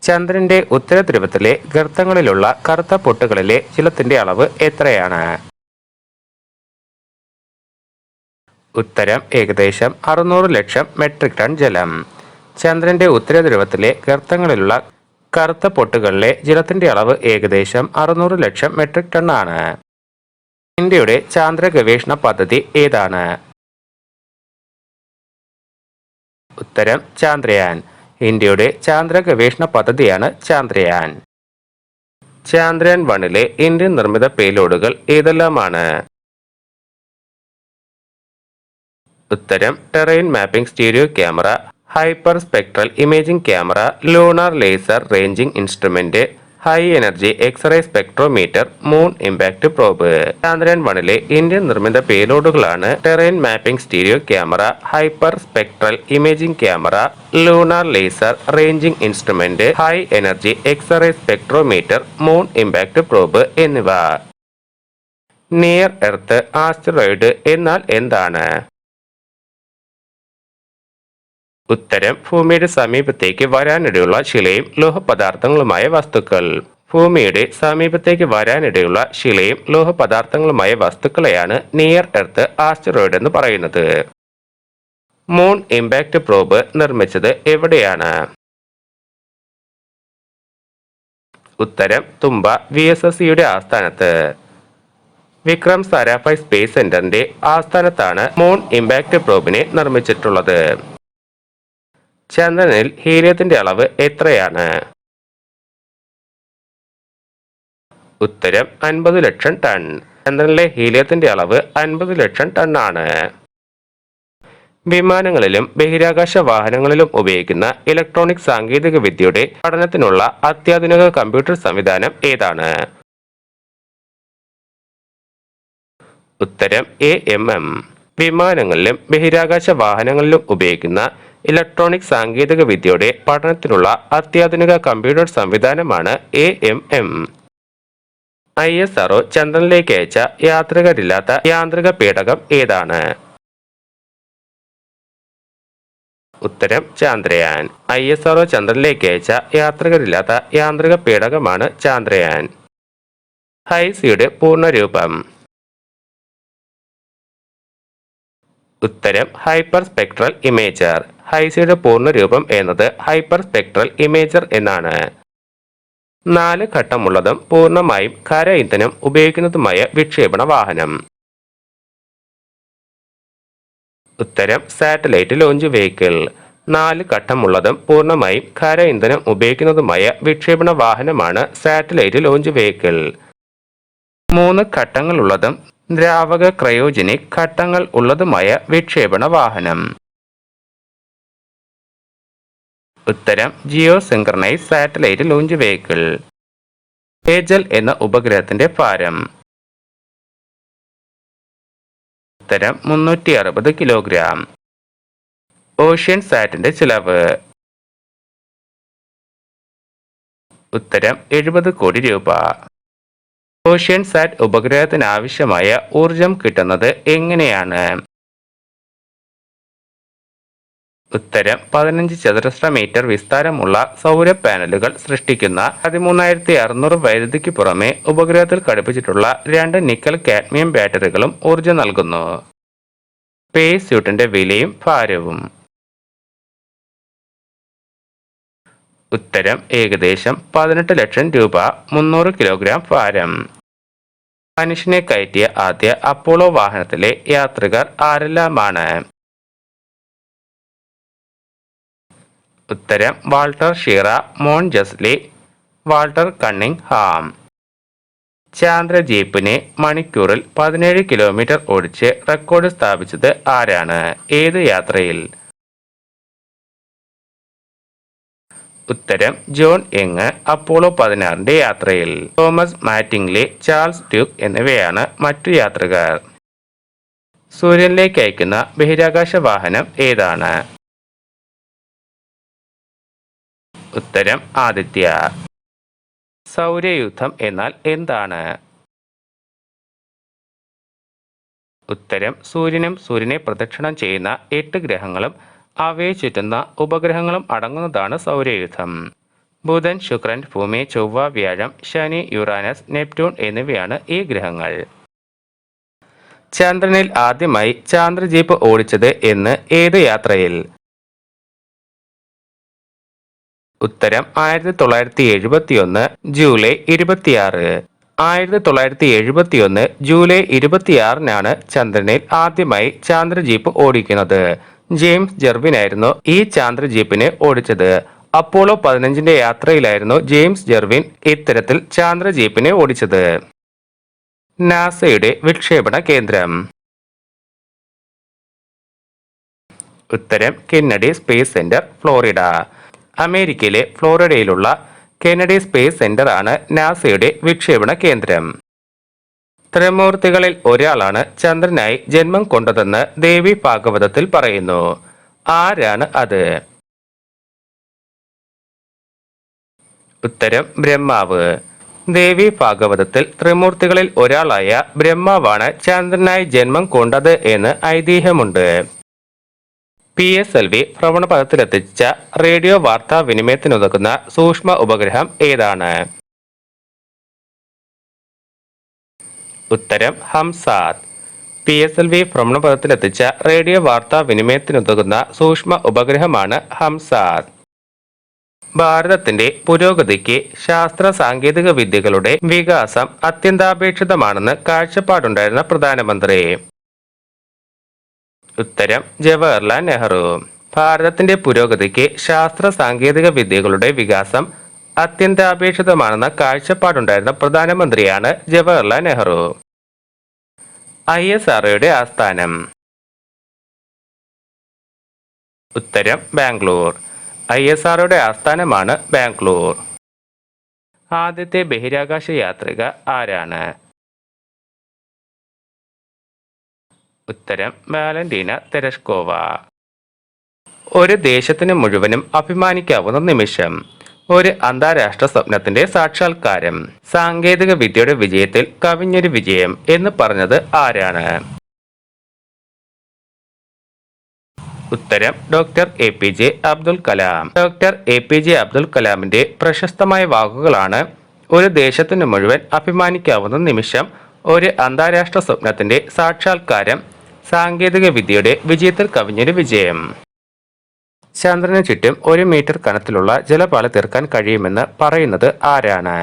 ചന്ദ്രന്റെ ഉത്തര ധ്രുവത്തിലെ ഗർത്തങ്ങളിലുള്ള കറുത്ത പൊട്ടുകളിലെ ജലത്തിന്റെ അളവ് എത്രയാണ്? ഉത്തരം ഏകദേശം 600 ലക്ഷം മെട്രിക് ടൺ ജലം. ചന്ദ്രന്റെ ഉത്തര ധ്രുവത്തിലെ ഗർത്തങ്ങളിലുള്ള കറുത്ത പൊട്ടുകളിലെ ജലത്തിന്റെ അളവ് ഏകദേശം 600 ലക്ഷം മെട്രിക് ടൺ ആണ്. ഇന്ത്യയുടെ ചാന്ദ്ര ഗവേഷണ പദ്ധതി ഏതാണ്? ഉത്തരം ചാന്ദ്രയാൻ. ഇന്ത്യയുടെ ചാന്ദ്ര ഗവേഷണ പദ്ധതിയാണ് ചാന്ദ്രയാൻ. ചാന്ദ്രയാൻ 1ലെ ഇന്ത്യൻ നിർമ്മിത പേലോഡുകൾ ഏതെല്ലാമാണ്? ഉത്തരം terrain mapping stereo camera, hyper spectral imaging camera, lunar laser ranging instrument, high energy X-ray spectrometer, moon impact probe. Chandrayaan 1ലെ ഇന്ത്യൻ നിർമ്മിത പേലോഡുകളാണ് terrain mapping stereo camera, hyper spectral imaging camera, lunar laser ranging instrument, high energy X-ray spectrometer, moon impact probe എന്നിവ. നിയർ എർത്ത് ആസ്റ്ററോയിഡ് എന്നാൽ എന്താണ്? ഉത്തരം ഭൂമിയുടെ സമീപത്തേക്ക് വരാനിടയുള്ള ശിലയും ലോഹപദാർത്ഥങ്ങളുമായ വസ്തുക്കൾ. ഭൂമിയുടെ സമീപത്തേക്ക് വരാനിടയുള്ള ശിലയും ലോഹപദാർത്ഥങ്ങളുമായ വസ്തുക്കളെയാണ് നിയർ എർത്ത് ആസ്റ്ററോയിഡ് എന്ന് പറയുന്നത്. മൂൺ ഇമ്പാക്ട് പ്രോബ് നിർമ്മിച്ചത് എവിടെയാണ്? ഉത്തരം തുമ്പ VSSCയുടെ ആസ്ഥാനത്ത്. വിക്രം സാരാഭായ് സ്പേസ് സെന്ററിന്റെ ആസ്ഥാനത്താണ് മൂൺ ഇമ്പാക്ട് പ്രോബിനെ നിർമ്മിച്ചിട്ടുള്ളത്. ചന്ദ്രനിൽ ഹീലിയത്തിന്റെ അളവ് എത്രയാണ്? ഉത്തരം 50 ലക്ഷം ടൺ. ചന്ദ്രനിലെ ഹീലിയത്തിന്റെ അളവ് 50 ലക്ഷം ടൺ ആണ്. വിമാനങ്ങളിലും ബഹിരാകാശ വാഹനങ്ങളിലും ഉപയോഗിക്കുന്ന ഇലക്ട്രോണിക് സാങ്കേതിക വിദ്യയുടെ പഠനത്തിനുള്ള അത്യാധുനിക കമ്പ്യൂട്ടർ സംവിധാനം ഏതാണ്? ഉത്തരം AMM. വിമാനങ്ങളിലും ബഹിരാകാശ വാഹനങ്ങളിലും ഉപയോഗിക്കുന്ന ഇലക്ട്രോണിക് സാങ്കേതിക വിദ്യയുടെ പഠനത്തിനുള്ള അത്യാധുനിക കമ്പ്യൂട്ടർ സംവിധാനമാണ് AMM. ISRO ചന്ദ്രനിലേക്ക് അയച്ച യാത്രികരില്ലാത്ത യാന്ത്രിക പേടകം ഏതാണ്? ഉത്തരം ചാന്ദ്രയാൻ. ISRO ചന്ദ്രനിലേക്ക് അയച്ച യാത്രികരില്ലാത്ത യാന്ത്രിക പേടകമാണ് ചാന്ദ്രയാൻ. ഹൈസിയുടെ പൂർണ്ണരൂപം. ഉത്തരം ഹൈപ്പർ സ്പെക്ട്രൽ ഇമേജർ. ഹൈസിയുടെ പൂർണ്ണരൂപം എന്നത് ഹൈപ്പർ സ്പെക്ട്രൽ ഇമേജർ എന്നാണ്. 4 ഘട്ടമുള്ളതും പൂർണ്ണമായും ഖര ഇന്ധനം ഉപയോഗിക്കുന്നതുമായ വിക്ഷേപണ വാഹനം. ഉത്തരം സാറ്റലൈറ്റ് ലോഞ്ച് വെഹിക്കിൾ. 4 ഘട്ടമുള്ളതും പൂർണ്ണമായും ഖര ഇന്ധനം ഉപയോഗിക്കുന്നതുമായ വിക്ഷേപണ വാഹനമാണ് സാറ്റലൈറ്റ് ലോഞ്ച് വെഹിക്കിൾ. 3 ഘട്ടങ്ങളുള്ളതും ദ്രാവക ക്രയോജനിക് ഘട്ടങ്ങൾ ഉള്ളതുമായ വിക്ഷേപണ വാഹനം. ഉത്തരം geo synchronise satellite launch vehicle. Agile എന്ന ഉപഗ്രഹത്തിന്റെ ഭാരം. ഉത്തരം 360 കിലോഗ്രാം. ഓഷ്യൻ സാറ്റിന്റെ ചിലവ്. ഉത്തരം 70 കോടി രൂപ. ഓഷ്യൻ സാറ്റ് ഉപഗ്രഹത്തിനാവശ്യമായ ഊർജം കിട്ടുന്നത് എങ്ങനെയാണ്? ഉത്തരം 15 ചതുരശ്ര മീറ്റർ വിസ്താരമുള്ള സൗര പാനലുകൾ സൃഷ്ടിക്കുന്ന 13,600 വൈദ്യുതിക്ക് പുറമെ ഉപഗ്രഹത്തിൽ ഘടിപ്പിച്ചിട്ടുള്ള 2 നിക്കൽ കാഡ്മിയം ബാറ്ററികളും ഊർജം നൽകുന്നു. സ്പേസ് സ്യൂട്ടിന്റെ വിലയും ഭാരവും. ഉത്തരം ഏകദേശം 18 ലക്ഷം രൂപ, 300 കിലോഗ്രാം ഭാരം. മനുഷ്യനെ കയറ്റിയ ആദ്യ അപ്പോളോ വാഹനത്തിലെ യാത്രികർ ആരെല്ലാമാണ്? ഉത്തരം വാൾട്ടർ ഷീറ, മോൺ ജസ്ലി, വാൾട്ടർ കണ്ണിംഗ്ഹാം. ചാന്ദ്ര ജീപ്പിനെ മണിക്കൂറിൽ 17 കിലോമീറ്റർ ഓടിച്ച് റെക്കോർഡ് സ്ഥാപിച്ചത് ആരാണ്? ഏത് യാത്രയിൽ? ഉത്തരം ജോൺ യങ്, അപ്പോളോ 16ന്റെ യാത്രയിൽ. തോമസ് മാറ്റിംഗ്ലി, ചാൾസ് ഡ്യൂക്ക് എന്നിവയാണ് മറ്റു യാത്രികർ. സൂര്യനിലേക്ക് അയക്കുന്ന ബഹിരാകാശ വാഹനം ഏതാണ്? ഉത്തരം ആദിത്യ. സൗരയൂഥം എന്നാൽ എന്താണ്? ഉത്തരം സൂര്യനും സൂര്യനെ പ്രദക്ഷിണം ചെയ്യുന്ന 8 ഗ്രഹങ്ങളും അവയെ ചുറ്റുന്ന ഉപഗ്രഹങ്ങളും അടങ്ങുന്നതാണ് സൗരയൂഥം. ബുധൻ, ശുക്രൻ, ഭൂമി, ചൊവ്വ, വ്യാഴം, ശനി, യുറാനസ്, നെപ്റ്റ്യൂൺ എന്നിവയാണ് ഈ ഗ്രഹങ്ങൾ. ചന്ദ്രനിൽ ആദ്യമായി ചാന്ദ്രജീപ്പ് ഓടിച്ചത് എന്ന് ഏത് യാത്രയിൽ? ഉത്തരം 1971 ജൂലൈ 26. 1971 ജൂലൈ 26-നാണ് ചന്ദ്രനിൽ ആദ്യമായി ചാന്ദ്രജീപ്പ് ഓടിക്കുന്നത്. ജെയിംസ് ജെർവിനായിരുന്നു ഈ ചാന്ദ്രജീപ്പിനെ ഓടിച്ചത്. അപ്പോളോ 15ന്റെ യാത്രയിലായിരുന്നു ജെയിംസ് ജെർവിൻ ഇത്തരത്തിൽ ചാന്ദ്രജീപ്പിനെ ഓടിച്ചത്. നാസയുടെ വിക്ഷേപണ കേന്ദ്രം. ഉത്തരം കെന്നഡി സ്പേസ് സെന്റർ, ഫ്ലോറിഡ. അമേരിക്കയിലെ ഫ്ലോറിഡയിലുള്ള കെന്നഡി സ്പേസ് സെന്റർ ആണ് നാസയുടെ വിക്ഷേപണ കേന്ദ്രം. ത്രിമൂർത്തികളിൽ ഒരാളാണ് ചന്ദ്രനായി ജന്മം കൊണ്ടതെന്ന് ദേവി ഭാഗവതത്തിൽ പറയുന്നു. ആരാണ് അത്? ഉത്തരം ബ്രഹ്മാവ്. ദേവി ഭാഗവതത്തിൽ ത്രിമൂർത്തികളിൽ ഒരാളായ ബ്രഹ്മാവാണ് ചന്ദ്രനായി ജന്മം കൊണ്ടത് എന്ന് ഐതിഹ്യമുണ്ട്. PSLV ഭ്രമണപഥത്തിലെത്തിച്ച റേഡിയോ വാർത്താ വിനിമയത്തിനുതകുന്ന സൂക്ഷ്മ ഉപഗ്രഹം ഏതാണ്? ഉത്തരം ഹംസാത്ത്. PSLV ഭ്രമണപഥത്തിലെത്തിച്ച റേഡിയോ വാർത്താ വിനിമയത്തിനുതകുന്ന സൂക്ഷ്മ ഉപഗ്രഹമാണ് ഹംസാത്ത്. ഭാരതത്തിന്റെ പുരോഗതിക്ക് ശാസ്ത്ര സാങ്കേതിക വിദ്യകളുടെ വികാസം അത്യന്താപേക്ഷിതമാണെന്ന് കാഴ്ചപ്പാടുണ്ടായിരുന്ന പ്രധാനമന്ത്രി. ഉത്തരം ജവഹർലാൽ നെഹ്റു. ഭാരതത്തിന്റെ പുരോഗതിക്ക് ശാസ്ത്ര സാങ്കേതിക വിദ്യകളുടെ വികാസം അത്യന്താപേക്ഷിതമാണെന്ന കാഴ്ചപ്പാടുണ്ടായിരുന്ന പ്രധാനമന്ത്രിയാണ് ജവഹർലാൽ നെഹ്റു. ISROയുടെ ആസ്ഥാനം. ഉത്തരം ബാംഗ്ലൂർ. ISROയുടെ ആസ്ഥാനമാണ് ബാംഗ്ലൂർ. ആദ്യത്തെ ബഹിരാകാശ യാത്രിക ആരാണ്? ഉത്തരം വാലന്റീന തെരഷ്കോവ. ഒരു ദേശത്തിന് മുഴുവനും അഭിമാനിക്കാവുന്ന നിമിഷം. ഒരു അന്താരാഷ്ട്ര സ്വപ്നത്തിന്റെ സാക്ഷാത്കാരം. സാങ്കേതിക വിദ്യയുടെ വിജയത്തിൽ കവിഞ്ഞൊരു വിജയം എന്ന് പറഞ്ഞത് ആരാണ്? ഉത്തരം doctor APJ Abdul Kalam. Doctor APJ Abdul കലാമിന്റെ പ്രശസ്തമായ വാക്കുകളാണ്: ഒരു ദേശത്തിന് മുഴുവൻ അഭിമാനിക്കാവുന്ന നിമിഷം, ഒരു അന്താരാഷ്ട്ര സ്വപ്നത്തിന്റെ സാക്ഷാത്കാരം, സാങ്കേതിക വിദ്യയുടെ വിജയത്തിൽ കവിഞ്ഞൊരു വിജയം. ചന്ദ്രന് ചുറ്റും 1 മീറ്റർ കനത്തിലുള്ള ജലപാള തീർക്കാൻ കഴിയുമെന്ന് പറയുന്നത് ആരാണ്?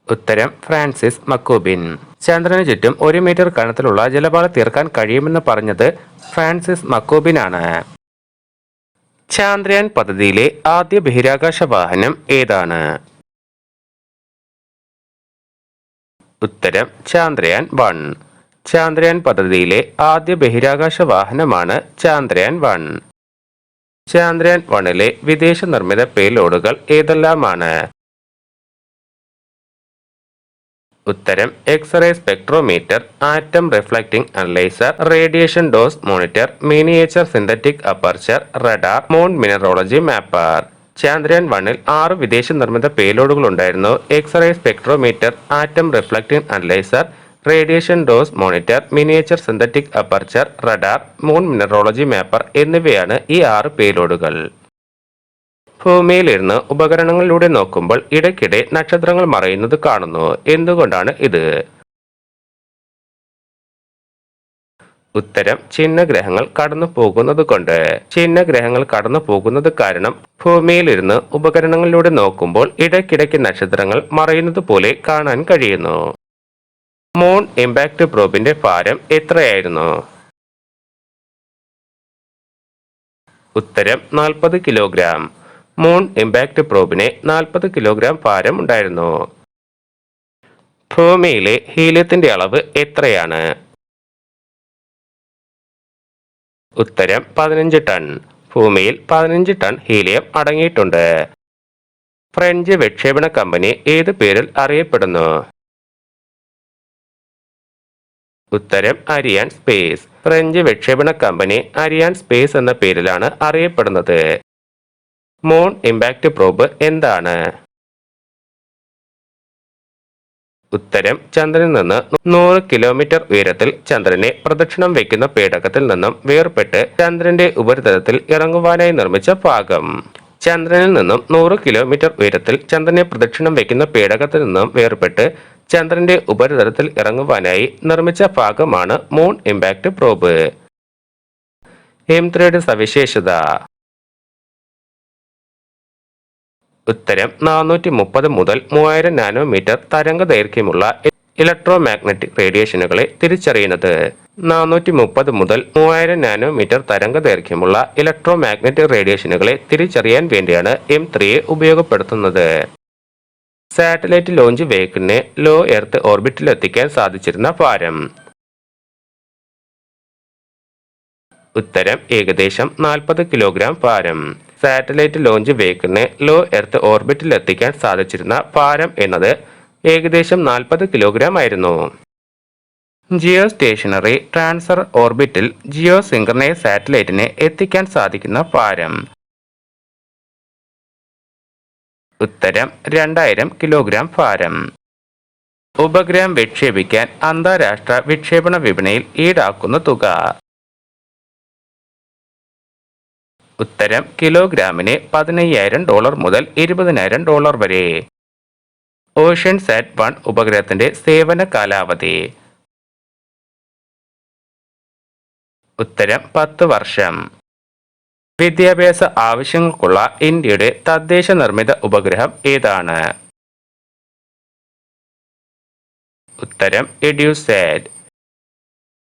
ഉത്തരം ഫ്രാൻസിസ് മക്കൂബിൻ. ചന്ദ്രന് ചുറ്റും 1 മീറ്റർ കനത്തിലുള്ള ജലപാള തീർക്കാൻ കഴിയുമെന്ന് പറഞ്ഞത് ഫ്രാൻസിസ് മക്കൂബിൻ ആണ്. ചാന്ദ്രയാൻ പദ്ധതിയിലെ ആദ്യ ബഹിരാകാശ വാഹനം ഏതാണ്? ഉത്തരം ചാന്ദ്രയാൻ 1. ചാന്ദ്രയാൻ പദ്ധതിയിലെ ആദ്യ ബഹിരാകാശ വാഹനമാണ് ചാന്ദ്രയാൻ 1. ചാന്ദ്രയാൻ 1ലെ വിദേശ നിർമ്മിത പേലോഡുകൾ ഏതെല്ലാമാണ്? ഉത്തരം x ray spectrometer, atom reflecting analyser, radiation dose monitor, miniature synthetic aperture, radar, moon mineralogy mapper. Chandrayaan 1ൽ 6 വിദേശ നിർമ്മിത പേലോഡുകൾ ഉണ്ടായിരുന്നു. X ray spectrometer, atom reflecting analyser, radiation dose monitor, miniature synthetic aperture, radar, moon mineralogy mapper എന്നിവയാണ് ഈ 6 പേലോഡുകൾ. ഭൂമിയിലിരുന്ന് ഉപകരണങ്ങളിലൂടെ നോക്കുമ്പോൾ ഇടയ്ക്കിടെ നക്ഷത്രങ്ങൾ മറയുന്നത് കാണുന്നു. എന്തുകൊണ്ടാണ് ഇത്? ഉത്തരം ചിഹ്നഗ്രഹങ്ങൾ കടന്നു പോകുന്നത് കൊണ്ട്. ചിഹ്നഗ്രഹങ്ങൾ കടന്നു പോകുന്നത് കാരണം ഭൂമിയിലിരുന്ന് ഉപകരണങ്ങളിലൂടെ നോക്കുമ്പോൾ ഇടയ്ക്കിടയ്ക്ക് നക്ഷത്രങ്ങൾ മറയുന്നത് പോലെ കാണാൻ കഴിയുന്നു. മൂൺ ഇമ്പാക്ട് പ്രോബിന്റെ ഭാരം എത്രയായിരുന്നു? ഉത്തരം 40 കിലോഗ്രാം. മൂൺ ഇമ്പാക്ട് പ്രോബിന് 40 കിലോഗ്രാം ഭാരം ഉണ്ടായിരുന്നു. ഭൂമിയിലെ ഹീലിയത്തിന്റെ അളവ് എത്രയാണ്? ഉത്തരം 15 ടൺ. ഭൂമിയിൽ 15 ടൺ ഹീലിയം അടങ്ങിയിട്ടുണ്ട്. ഫ്രഞ്ച് വിക്ഷേപണ കമ്പനി ഏത് പേരിൽ അറിയപ്പെടുന്നു? ഉത്തരം അരിയാൻ സ്പേസ്. ഫ്രഞ്ച് വിക്ഷേപണ കമ്പനി അരിയാൻ സ്പേസ് എന്ന പേരിലാണ് അറിയപ്പെടുന്നത്. മൂൺ ഇമ്പാക്ട് പ്രോബ് എന്താണ്? ഉത്തരം ചന്ദ്രനിൽ നിന്ന് 100 കിലോമീറ്റർ ഉയരത്തിൽ ചന്ദ്രനെ പ്രദക്ഷിണം വയ്ക്കുന്ന പേടകത്തിൽ നിന്നും വേർപെട്ട് ചന്ദ്രന്റെ ഉപരിതലത്തിൽ ഇറങ്ങുവാനായി നിർമ്മിച്ച ഭാഗം. ചന്ദ്രനിൽ നിന്നും 100 കിലോമീറ്റർ ഉയരത്തിൽ ചന്ദ്രനെ പ്രദക്ഷിണം വയ്ക്കുന്ന പേടകത്തിൽ നിന്നും വേർപെട്ട് ചന്ദ്രന്റെ ഉപരിതലത്തിൽ ഇറങ്ങുവാനായി നിർമ്മിച്ച ഭാഗമാണ് മൂൺ ഇമ്പാക്ട് പ്രോബ്. M3യുടെ സവിശേഷത? ഉത്തരം 430 മുതൽ 3000 നാനോമീറ്റർ തരംഗ ദൈർഘ്യമുള്ള ഇലക്ട്രോ മാഗ്നറ്റിക് റേഡിയേഷനുകളെ തിരിച്ചറിയുന്നത്. 430 മുതൽ 3000 നാനോമീറ്റർ തരംഗ ദൈർഘ്യമുള്ള ഇലക്ട്രോ മാഗ്നറ്റിക് റേഡിയേഷനുകളെ തിരിച്ചറിയാൻ വേണ്ടിയാണ് M3യെ ഉപയോഗപ്പെടുത്തുന്നത്. സാറ്റലൈറ്റ് ലോഞ്ച് വെഹിക്കിളിനെ ലോ എർത്ത് ഓർബിറ്റിൽ എത്തിക്കാൻ സാധിച്ചിരുന്ന ഭാരം? ഉത്തരം ഏകദേശം 40 കിലോഗ്രാം ഭാരം. സാറ്റലൈറ്റ് ലോഞ്ച് വെഹിക്കിളിനെ ലോ എർത്ത് ഓർബിറ്റിൽ എത്തിക്കാൻ സാധിച്ചിരുന്ന ഭാരം എന്നത് ഏകദേശം 40 കിലോഗ്രാം ആയിരുന്നു. ജിയോ സ്റ്റേഷനറി ട്രാൻസ്ഫർ ഓർബിറ്റിൽ ജിയോ സിങ്ക്രണൈസ് സാറ്റലൈറ്റിനെ എത്തിക്കാൻ സാധിക്കുന്ന ഭാരം? ഉത്തരം 2000 കിലോഗ്രാം ഭാരം. ഉപഗ്രഹം വിക്ഷേപിക്കാൻ അന്താരാഷ്ട്ര വിക്ഷേപണ വിപണിയിൽ ഈടാക്കുന്ന തുക? ഉത്തരം കിലോഗ്രാമിന് $15,000 മുതൽ $20,000 വരെ. ഓഷ്യൻ സാറ്റ് 1 ഉപഗ്രഹത്തിന്റെ സേവന കാലാവധി? ഉത്തരം 10 വർഷം. വിദ്യാഭ്യാസ ആവശ്യങ്ങൾക്കുള്ള ഇന്ത്യയുടെ തദ്ദേശ നിർമ്മിത ഉപഗ്രഹം ഏതാണ്? ഉത്തരം എഡ്യൂസാറ്റ്.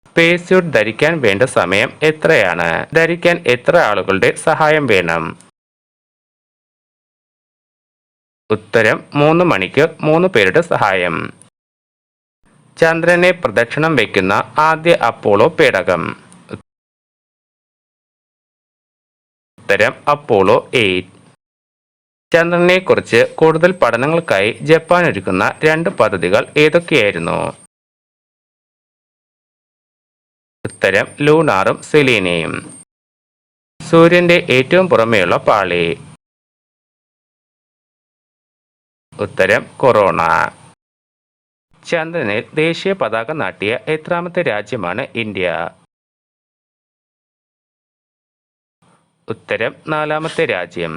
സ്പേസ് സ്യൂട്ട് ധരിക്കാൻ വേണ്ട സമയം എത്രയാണ്? ധരിക്കാൻ എത്ര ആളുകളുടെ സഹായം വേണം? ഉത്തരം 3 മണിക്കൂർ 3 പേരുടെ സഹായം. ചന്ദ്രനെ പ്രദക്ഷിണം വയ്ക്കുന്ന ആദ്യ അപ്പോളോ പേടകം? ഉത്തരം അപ്പോളോ 8. ചന്ദ്രനെ കുറിച്ച് കൂടുതൽ പഠനങ്ങൾക്കായി ജപ്പാൻ ഒരുക്കുന്ന 2 പദ്ധതികൾ ഏതൊക്കെയായിരുന്നു? ഉത്തരം ലൂണാറും സെലീനയും. സൂര്യന്റെ ഏറ്റവും പുറമേയുള്ള പാളി? ഉത്തരം കൊറോണ. ചന്ദ്രനിൽ ദേശീയ പതാക നാട്ടിയ എത്രാമത്തെ രാജ്യമാണ് ഇന്ത്യ? ഉത്തരം നാലാമത്തെ രാജ്യം.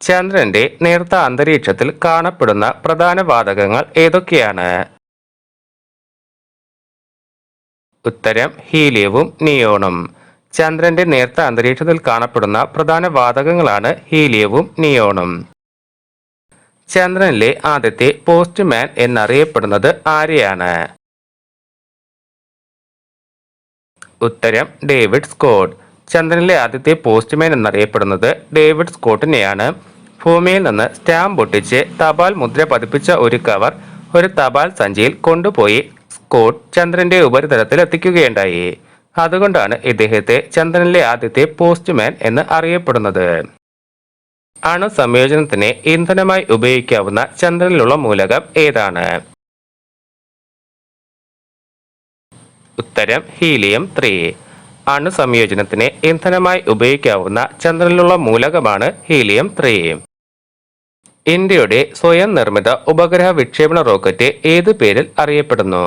ചന്ദ്രന്റെ നേർത്ത അന്തരീക്ഷത്തിൽ കാണപ്പെടുന്ന പ്രധാന വാതകങ്ങൾ ഏതൊക്കെയാണ്? ഉത്തരം ഹീലിയവും നിയോണും. ചന്ദ്രന്റെ നേർത്ത അന്തരീക്ഷത്തിൽ കാണപ്പെടുന്ന പ്രധാന വാതകങ്ങളാണ് ഹീലിയവും നിയോണും. ചന്ദ്രനിലെ ആദ്യത്തെ പോസ്റ്റ്മാൻ എന്നറിയപ്പെടുന്നത് ആരെയാണ്? ഉത്തരം ഡേവിഡ് സ്കോട്ട്. ചന്ദ്രനിലെ ആദ്യത്തെ പോസ്റ്റ്മാൻ എന്നറിയപ്പെടുന്നത് ഡേവിഡ് സ്കോട്ടിനെയാണ്. ഭൂമിയിൽ നിന്ന് സ്റ്റാമ്പ് ഒട്ടിച്ച് തപാൽ മുദ്ര പതിപ്പിച്ച ഒരു കവർ ഒരു തപാൽ സഞ്ചിയിൽ കൊണ്ടുപോയി സ്കോട്ട് ചന്ദ്രന്റെ ഉപരിതലത്തിൽ എത്തിക്കുകയുണ്ടായി. അതുകൊണ്ടാണ് ഇദ്ദേഹത്തെ ചന്ദ്രനിലെ ആദ്യത്തെ പോസ്റ്റ്മാൻ എന്ന് അറിയപ്പെടുന്നത്. അണു സംയോജനത്തിന് ഇന്ധനമായി ഉപയോഗിക്കാവുന്ന ചന്ദ്രനിലുള്ള മൂലകം ഏതാണ്? ഉത്തരം ഹീലിയം 3. അണു സംയോജനത്തിന് ഇന്ധനമായി ഉപയോഗിക്കാവുന്ന ചന്ദ്രനിലുള്ള മൂലകമാണ് ഹീലിയം 3. ഇന്ത്യയുടെ സ്വയം നിർമ്മിത ഉപഗ്രഹ വിക്ഷേപണ റോക്കറ്റ് ഏത് പേരിൽ അറിയപ്പെടുന്നു?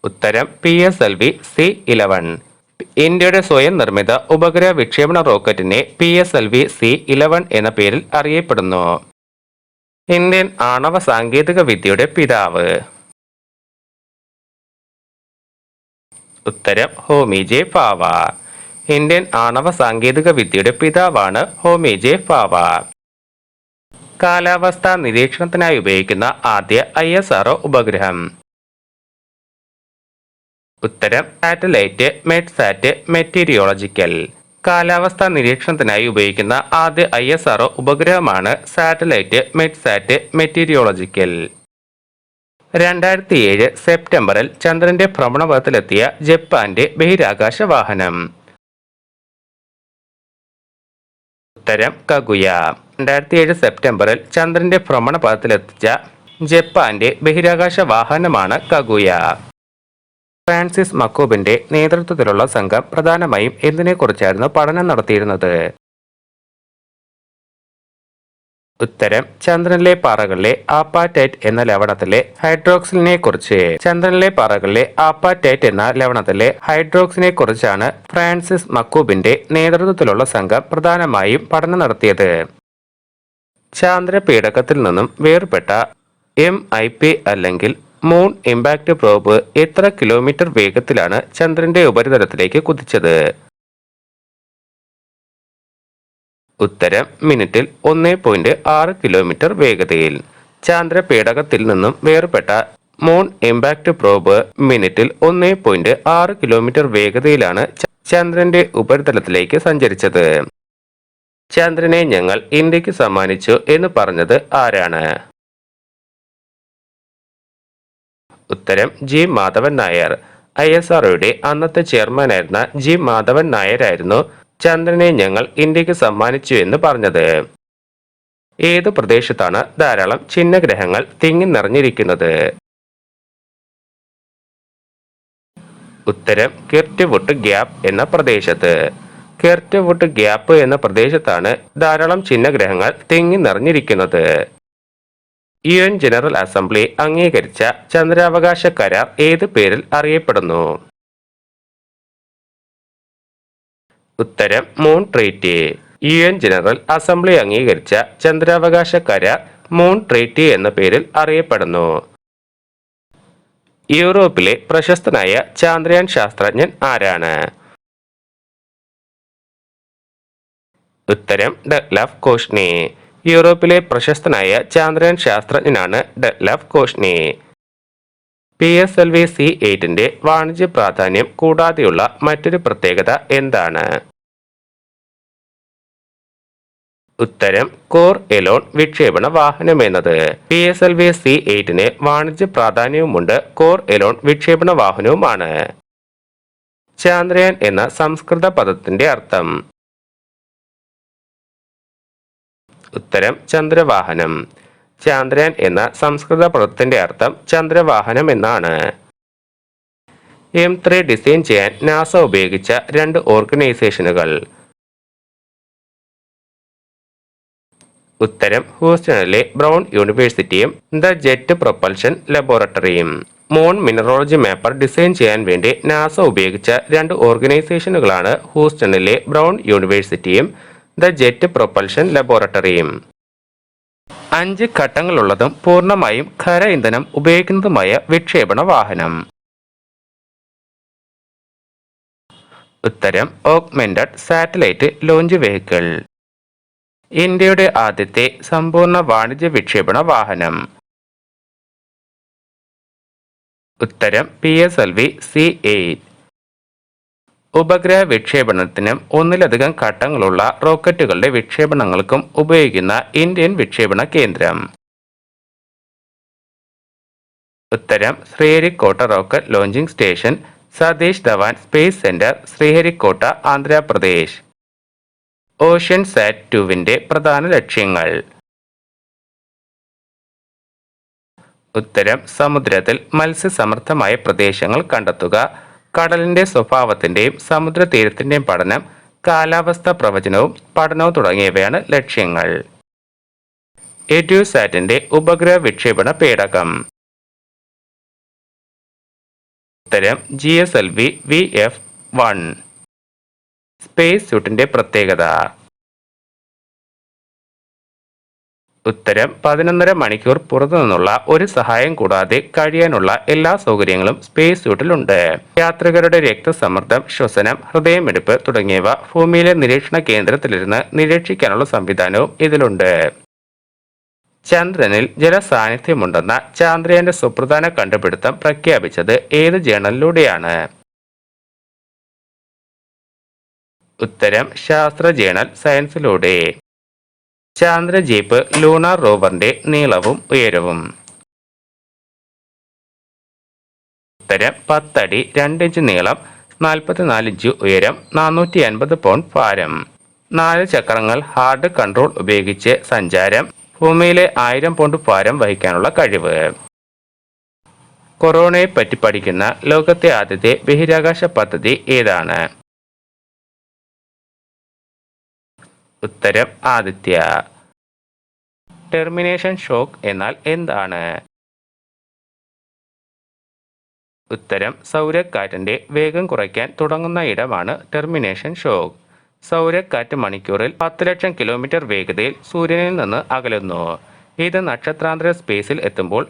ഉത്തരം PSLV-C11. ഇന്ത്യയുടെ സ്വയം നിർമ്മിത ഉപഗ്രഹ വിക്ഷേപണ റോക്കറ്റിനെ PSLV-C11 എന്ന പേരിൽ അറിയപ്പെടുന്നു. ഇന്ത്യൻ ആണവ സാങ്കേതിക വിദ്യയുടെ പിതാവ്? ഉത്തരം ഹോമി ജെ ഭാഭ. ഇന്ത്യൻ ആണവ സാങ്കേതിക വിദ്യയുടെ പിതാവാണ് ഹോമി ജെ ഭാഭ. കാലാവസ്ഥാ നിരീക്ഷണത്തിനായി ഉപയോഗിക്കുന്ന ആദ്യ ISRO ഉപഗ്രഹം? ഉത്തരം സാറ്റലൈറ്റ് മെറ്റ്സാറ്റ് മെറ്റീരിയോളജിക്കൽ. കാലാവസ്ഥാ നിരീക്ഷണത്തിനായി ഉപയോഗിക്കുന്ന ആദ്യ ISRO ഉപഗ്രഹമാണ് സാറ്റലൈറ്റ് മെറ്റ്സാറ്റ് മെറ്റീരിയോളജിക്കൽ. 2007 സെപ്റ്റംബറിൽ ചന്ദ്രന്റെ ഭ്രമണപഥത്തിലെത്തിയ ജപ്പാന്റെ ബഹിരാകാശ വാഹനം? ഉത്തരം കഗുയ. 2007 സെപ്റ്റംബറിൽ ചന്ദ്രന്റെ ഭ്രമണപഥത്തിലെത്തിച്ച ജപ്പാന്റെ ബഹിരാകാശ വാഹനമാണ് കഗുയ. ഫ്രാൻസിസ് മക്കോബിന്റെ നേതൃത്വത്തിലുള്ള സംഘം പ്രധാനമായും എന്തിനെക്കുറിച്ചായിരുന്നു പഠനം നടത്തിയിരുന്നത്? ഉത്തരം ചന്ദ്രനിലെ പാറകളിലെ ആപ്പാറ്റൈറ്റ് എന്ന ലവണത്തിലെ ഹൈഡ്രോക്സിലിനെ കുറിച്ച്. ചന്ദ്രനിലെ പാറകളിലെ ആപ്പാറ്റൈറ്റ് എന്ന ലവണത്തിലെ ഹൈഡ്രോക്സിനെ കുറിച്ചാണ് ഫ്രാൻസിസ് മക്കോബിന്റെ നേതൃത്വത്തിലുള്ള സംഘം പ്രധാനമായും പഠനം നടത്തിയത്. ചാന്ദ്രപീഠകത്തിൽ നിന്നും വേർപെട്ട MIP അല്ലെങ്കിൽ മൂൺ ഇമ്പാക്ട് പ്രോബ് എത്ര കിലോമീറ്റർ വേഗത്തിലാണ് ചന്ദ്രന്റെ ഉപരിതലത്തിലേക്ക് കുതിച്ചത്? ഉത്തരം മിനിറ്റിൽ 1.6 കിലോമീറ്റർ വേഗതയിൽ. ചാന്ദ്രപീഠകത്തിൽ നിന്നും വേർപെട്ട മൂൺ ഇമ്പാക്ട് പ്രോബ് മിനിറ്റിൽ 1.6 കിലോമീറ്റർ വേഗതയിലാണ് ചന്ദ്രന്റെ ഉപരിതലത്തിലേക്ക് സഞ്ചരിച്ചത്. ചന്ദ്രനെ ഞങ്ങൾ ഇന്ത്യക്ക് സമ്മാനിച്ചു എന്ന് പറഞ്ഞത് ആരാണ്? ഉത്തരം G. മാധവൻ നായർ. ISROയുടെ അന്നത്തെ ചെയർമാനായിരുന്ന G. മാധവൻ നായരായിരുന്നു ചന്ദ്രനെ ഞങ്ങൾ ഇന്ത്യക്ക് സമ്മാനിച്ചു എന്ന് പറഞ്ഞത്. ഏത് പ്രദേശത്താണ് ധാരാളം ചിഹ്നഗ്രഹങ്ങൾ തിങ്ങി നിറഞ്ഞിരിക്കുന്നത്? ഉത്തരം കിർട്ട്വുഡ് ഗ്യാപ്പ് എന്ന പ്രദേശത്ത്. കിർട്ട്വുഡ് ഗ്യാപ്പ് എന്ന പ്രദേശത്താണ് ധാരാളം ചിഹ്നഗ്രഹങ്ങൾ തിങ്ങി നിറഞ്ഞിരിക്കുന്നത്. UN ജനറൽ അസംബ്ലി അംഗീകരിച്ച ചന്ദ്രാവകാശ കരാർ ഏത് പേരിൽ അറിയപ്പെടുന്നു? ഉത്തരം moon treaty. UN general assembly അംഗീകരിച്ച ചന്ദ്രാവകാശ കരാർ മൂൺ ട്രീറ്റി എന്ന പേരിൽ അറിയപ്പെടുന്നു. യൂറോപ്പിലെ പ്രശസ്തനായ ചാന്ദ്രയാൻ ശാസ്ത്രജ്ഞൻ ആരാണ്? ഉത്തരം ഡഗ്ലഫ് കോഷ്നി. യൂറോപ്പിലെ പ്രശസ്തനായ ചാന്ദ്രയാൻ ശാസ്ത്രജ്ഞനാണ് ഡഗ്ലഫ് കോഷ്നി. PSLV-C8ന്റെ വാണിജ്യ പ്രാധാന്യം കൂടാതെയുള്ള മറ്റൊരു പ്രത്യേകത എന്താണ്? ഉത്തരം കോർ എലോൺ വിക്ഷേപണ വാഹനം എന്നത്. PSLV-C8ന് വാണിജ്യ പ്രാധാന്യവുമുണ്ട്, കോർ എലോൺ വിക്ഷേപണ വാഹനവുമാണ്. ചാന്ദ്രയാൻ എന്ന സംസ്കൃത പദത്തിന്റെ അർത്ഥം? ഉത്തരം ചന്ദ്രവാഹനം. ചാന്ദ്രയാൻ എന്ന സംസ്കൃത പദത്തിന്റെ അർത്ഥം ചന്ദ്രവാഹനം എന്നാണ്. M3 ഡിസൈൻ ചെയ്യാൻ നാസ ഉപയോഗിച്ച 2 ഓർഗനൈസേഷനുകൾ? ഉത്തരം ഹൂസ്റ്റണിലെ ബ്രൗൺ യൂണിവേഴ്സിറ്റിയും ദ ജെറ്റ് പ്രൊപ്പൽഷൻ ലബോറട്ടറിയും. മൂൺ മിനറോളജി മാപ്പർ ഡിസൈൻ ചെയ്യാൻ വേണ്ടി നാസ ഉപയോഗിച്ച രണ്ട് ഓർഗനൈസേഷനുകളാണ് ഹൂസ്റ്റണിലെ ബ്രൗൺ യൂണിവേഴ്സിറ്റിയും ദ ജെറ്റ് പ്രൊപ്പൽഷൻ ലബോറട്ടറിയും. 5 ഘട്ടങ്ങളുള്ളതും പൂർണ്ണമായും ഖര ഇന്ധനം ഉപയോഗിക്കുന്നതുമായ വിക്ഷേപണ വാഹനം. ഉത്തരം ഓഗ്മെന്റഡ് സാറ്റലൈറ്റ് ലോഞ്ച് വെഹിക്കിൾ. ഇന്ത്യയുടെ ആദ്യത്തെ സമ്പൂർണ്ണ വാണിജ്യ വിക്ഷേപണ വാഹനം. ഉത്തരം PSLV C8. ഉപഗ്രഹ വിക്ഷേപണത്തിനും ഒന്നിലധികം ഘട്ടങ്ങളുള്ള റോക്കറ്റുകളുടെ വിക്ഷേപണങ്ങൾക്കും ഉപയോഗിക്കുന്ന ഇന്ത്യൻ വിക്ഷേപണ കേന്ദ്രം. ഉത്തരം Sriharikota rocket launching station, Satish Dhawan space centre, Sriharikota, Andhra Pradesh. Ocean sat 2 പ്രധാന ലക്ഷ്യങ്ങൾ. ഉത്തരം സമുദ്രത്തിൽ മത്സ്യസമൃദ്ധമായ പ്രദേശങ്ങൾ കണ്ടെത്തുക, കടലിന്റെ സ്വഭാവത്തിന്റെയും സമുദ്രതീരത്തിന്റെയും പഠനം, കാലാവസ്ഥാ പ്രവചനവും പഠനവും തുടങ്ങിയവയാണ് ലക്ഷ്യങ്ങൾ. എഡ്യൂസാറ്റിന്റെ ഉപഗ്രഹ വിക്ഷേപണ പേടകം. ഉത്തരം GSLV VF-1. സ്പേസ് സ്യൂട്ടിന്റെ പ്രത്യേകത. ഉത്തരം 11.5 മണിക്കൂർ പുറത്തുനിന്നുള്ള ഒരു സഹായം കൂടാതെ കഴിയാനുള്ള എല്ലാ സൗകര്യങ്ങളും സ്പേസ് സ്യൂട്ടിലുണ്ട്. യാത്രികരുടെ രക്തസമ്മർദ്ദം, ശ്വസനം, ഹൃദയമിടിപ്പ് തുടങ്ങിയവ ഭൂമിയിലെ നിരീക്ഷണ കേന്ദ്രത്തിലിരുന്ന് നിരീക്ഷിക്കാനുള്ള സംവിധാനവും ഇതിലുണ്ട്. ചന്ദ്രനിൽ ജലസാന്നിധ്യമുണ്ടെന്ന ചാന്ദ്രയാന്റെ സുപ്രധാന കണ്ടുപിടുത്തം പ്രഖ്യാപിച്ചത് ഏത് ജേണലിലൂടെയാണ്? ഉത്തരം ശാസ്ത്ര ജേണൽ സയൻസിലൂടെ. ചാന്ദ്രജീപ്പ് ലൂണാർ റോവറിന്റെ നീളവും ഉയരവും. ഉത്തരം 10 അടി 2 ഇഞ്ച് നീളം, 44 ഇഞ്ച് ഉയരം, 450 പൗണ്ട് ഭാരം. 4 ചക്രങ്ങൾ ഹാർഡ് കൺട്രോൾ ഉപയോഗിച്ച് സഞ്ചാരം, ഭൂമിയിലെ 1000 പൗണ്ട് ഭാരം വഹിക്കാനുള്ള കഴിവ്. കൊറോണയെ പറ്റി പഠിക്കുന്ന ലോകത്തെ ആദ്യത്തെ ബഹിരാകാശ പദ്ധതി ഏതാണ്? ഉത്തരം ആദിത്യ. ടെർമിനേഷൻ ഷോക്ക് എന്നാൽ എന്താണ്? ഉത്തരം സൗരക്കാറ്റിന്റെ വേഗം കുറയ്ക്കാൻ തുടങ്ങുന്ന ഇടമാണ് ടെർമിനേഷൻ ഷോക്ക്. സൗരക്കാറ്റ് മണിക്കൂറിൽ 10 ലക്ഷം കിലോമീറ്റർ വേഗതയിൽ സൂര്യനിൽ നിന്ന് അകലുന്നു. ഇത് നക്ഷത്രാന്തര സ്പേസിൽ എത്തുമ്പോൾ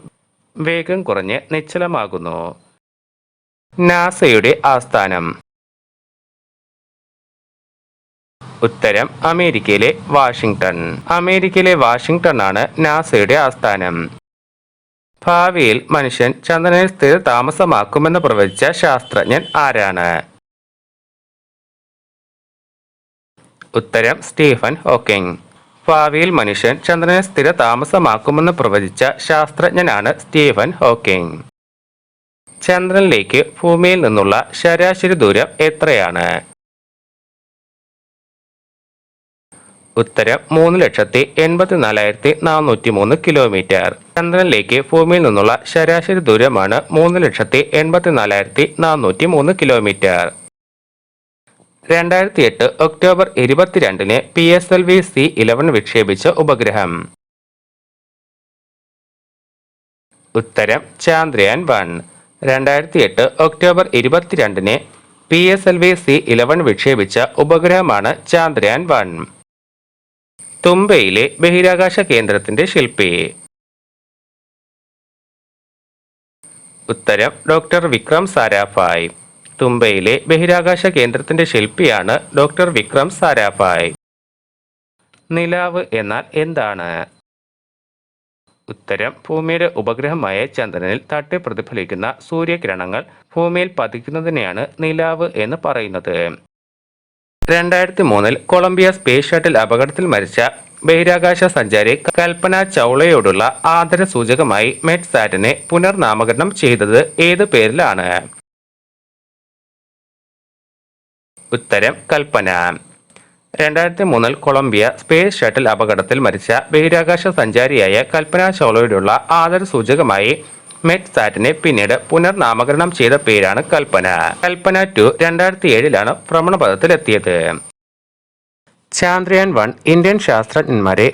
വേഗം കുറഞ്ഞ് നിശ്ചലമാകുന്നു. നാസയുടെ ആസ്ഥാനം. ഉത്തരം അമേരിക്കയിലെ വാഷിംഗ്ടൺ. അമേരിക്കയിലെ വാഷിംഗ്ടൺ ആണ് നാസയുടെ ആസ്ഥാനം. ഭാവിയിൽ മനുഷ്യൻ ചന്ദ്രനെ സ്ഥിര താമസമാക്കുമെന്ന് പ്രവചിച്ച ശാസ്ത്രജ്ഞൻ ആരാണ്? ഉത്തരം സ്റ്റീഫൻ ഹോക്കിംഗ്. ഭാവിയിൽ മനുഷ്യൻ ചന്ദ്രനെ സ്ഥിര താമസമാക്കുമെന്ന് പ്രവചിച്ച ശാസ്ത്രജ്ഞനാണ് സ്റ്റീഫൻ ഹോക്കിംഗ്. ചന്ദ്രനിലേക്ക് ഭൂമിയിൽ നിന്നുള്ള ശരാശരി ദൂരം എത്രയാണ്? ഉത്തരം 3,84,403 കിലോമീറ്റർ. ചന്ദ്രനിലേക്ക് ഭൂമിയിൽ നിന്നുള്ള ശരാശരി ദൂരമാണ് 3,84,403 കിലോമീറ്റർ. 2008 ഒക്ടോബർ 22 PSLV C11 വിക്ഷേപിച്ച ഉപഗ്രഹം. ഉത്തരം ചാന്ദ്രയാൻ 1. 2008 ഒക്ടോബർ 22 PSLV C11 വിക്ഷേപിച്ച ഉപഗ്രഹമാണ് ചാന്ദ്രയാൻ 1. തുമ്പയിലെ ബഹിരാകാശ കേന്ദ്രത്തിന്റെ ശില്പി. ഉത്തരം ഡോക്ടർ വിക്രം സാരാഭായ്. തുമ്പയിലെ ബഹിരാകാശ കേന്ദ്രത്തിന്റെ ശില്പിയാണ് ഡോക്ടർ വിക്രം സാരാഭായ്. നിലാവ് എന്നാൽ എന്താണ്? ഉത്തരം ഭൂമിയുടെ ഉപഗ്രഹമായ ചന്ദ്രനിൽ തട്ടി പ്രതിഫലിക്കുന്ന സൂര്യകിരണങ്ങൾ ഭൂമിയിൽ പതിക്കുന്നതിനെയാണ് നിലാവ് എന്ന് പറയുന്നത്. 2003 കൊളംബിയ സ്പേസ് ഷട്ടിൽ അപകടത്തിൽ മരിച്ച ബഹിരാകാശ സഞ്ചാരി കൽപ്പന ചൗളയോടുള്ള ആദരസൂചകമായി മെറ്റ്സാറ്റിനെ പുനർനാമകരണം ചെയ്തത് ഏത് പേരിലാണ്? ഉത്തരം കൽപ്പന. 2003 കൊളംബിയ സ്പേസ് ഷട്ടിൽ അപകടത്തിൽ മരിച്ച ബഹിരാകാശ സഞ്ചാരിയായ കൽപ്പന ചൗളയോടുള്ള ആദരസൂചകമായി മെറ്റ്സാറ്റിനെ പിന്നീട് പുനർനാമകരണം ചെയ്ത പേരാണ് കൽപ്പന. കൽപ്പന 2 2007 ഭ്രമണപഥത്തിലെത്തിയത്. ചാന്ദ്രയാൻ 1 ഇന്ത്യൻ ശാസ്ത്രജ്ഞന്മാരെ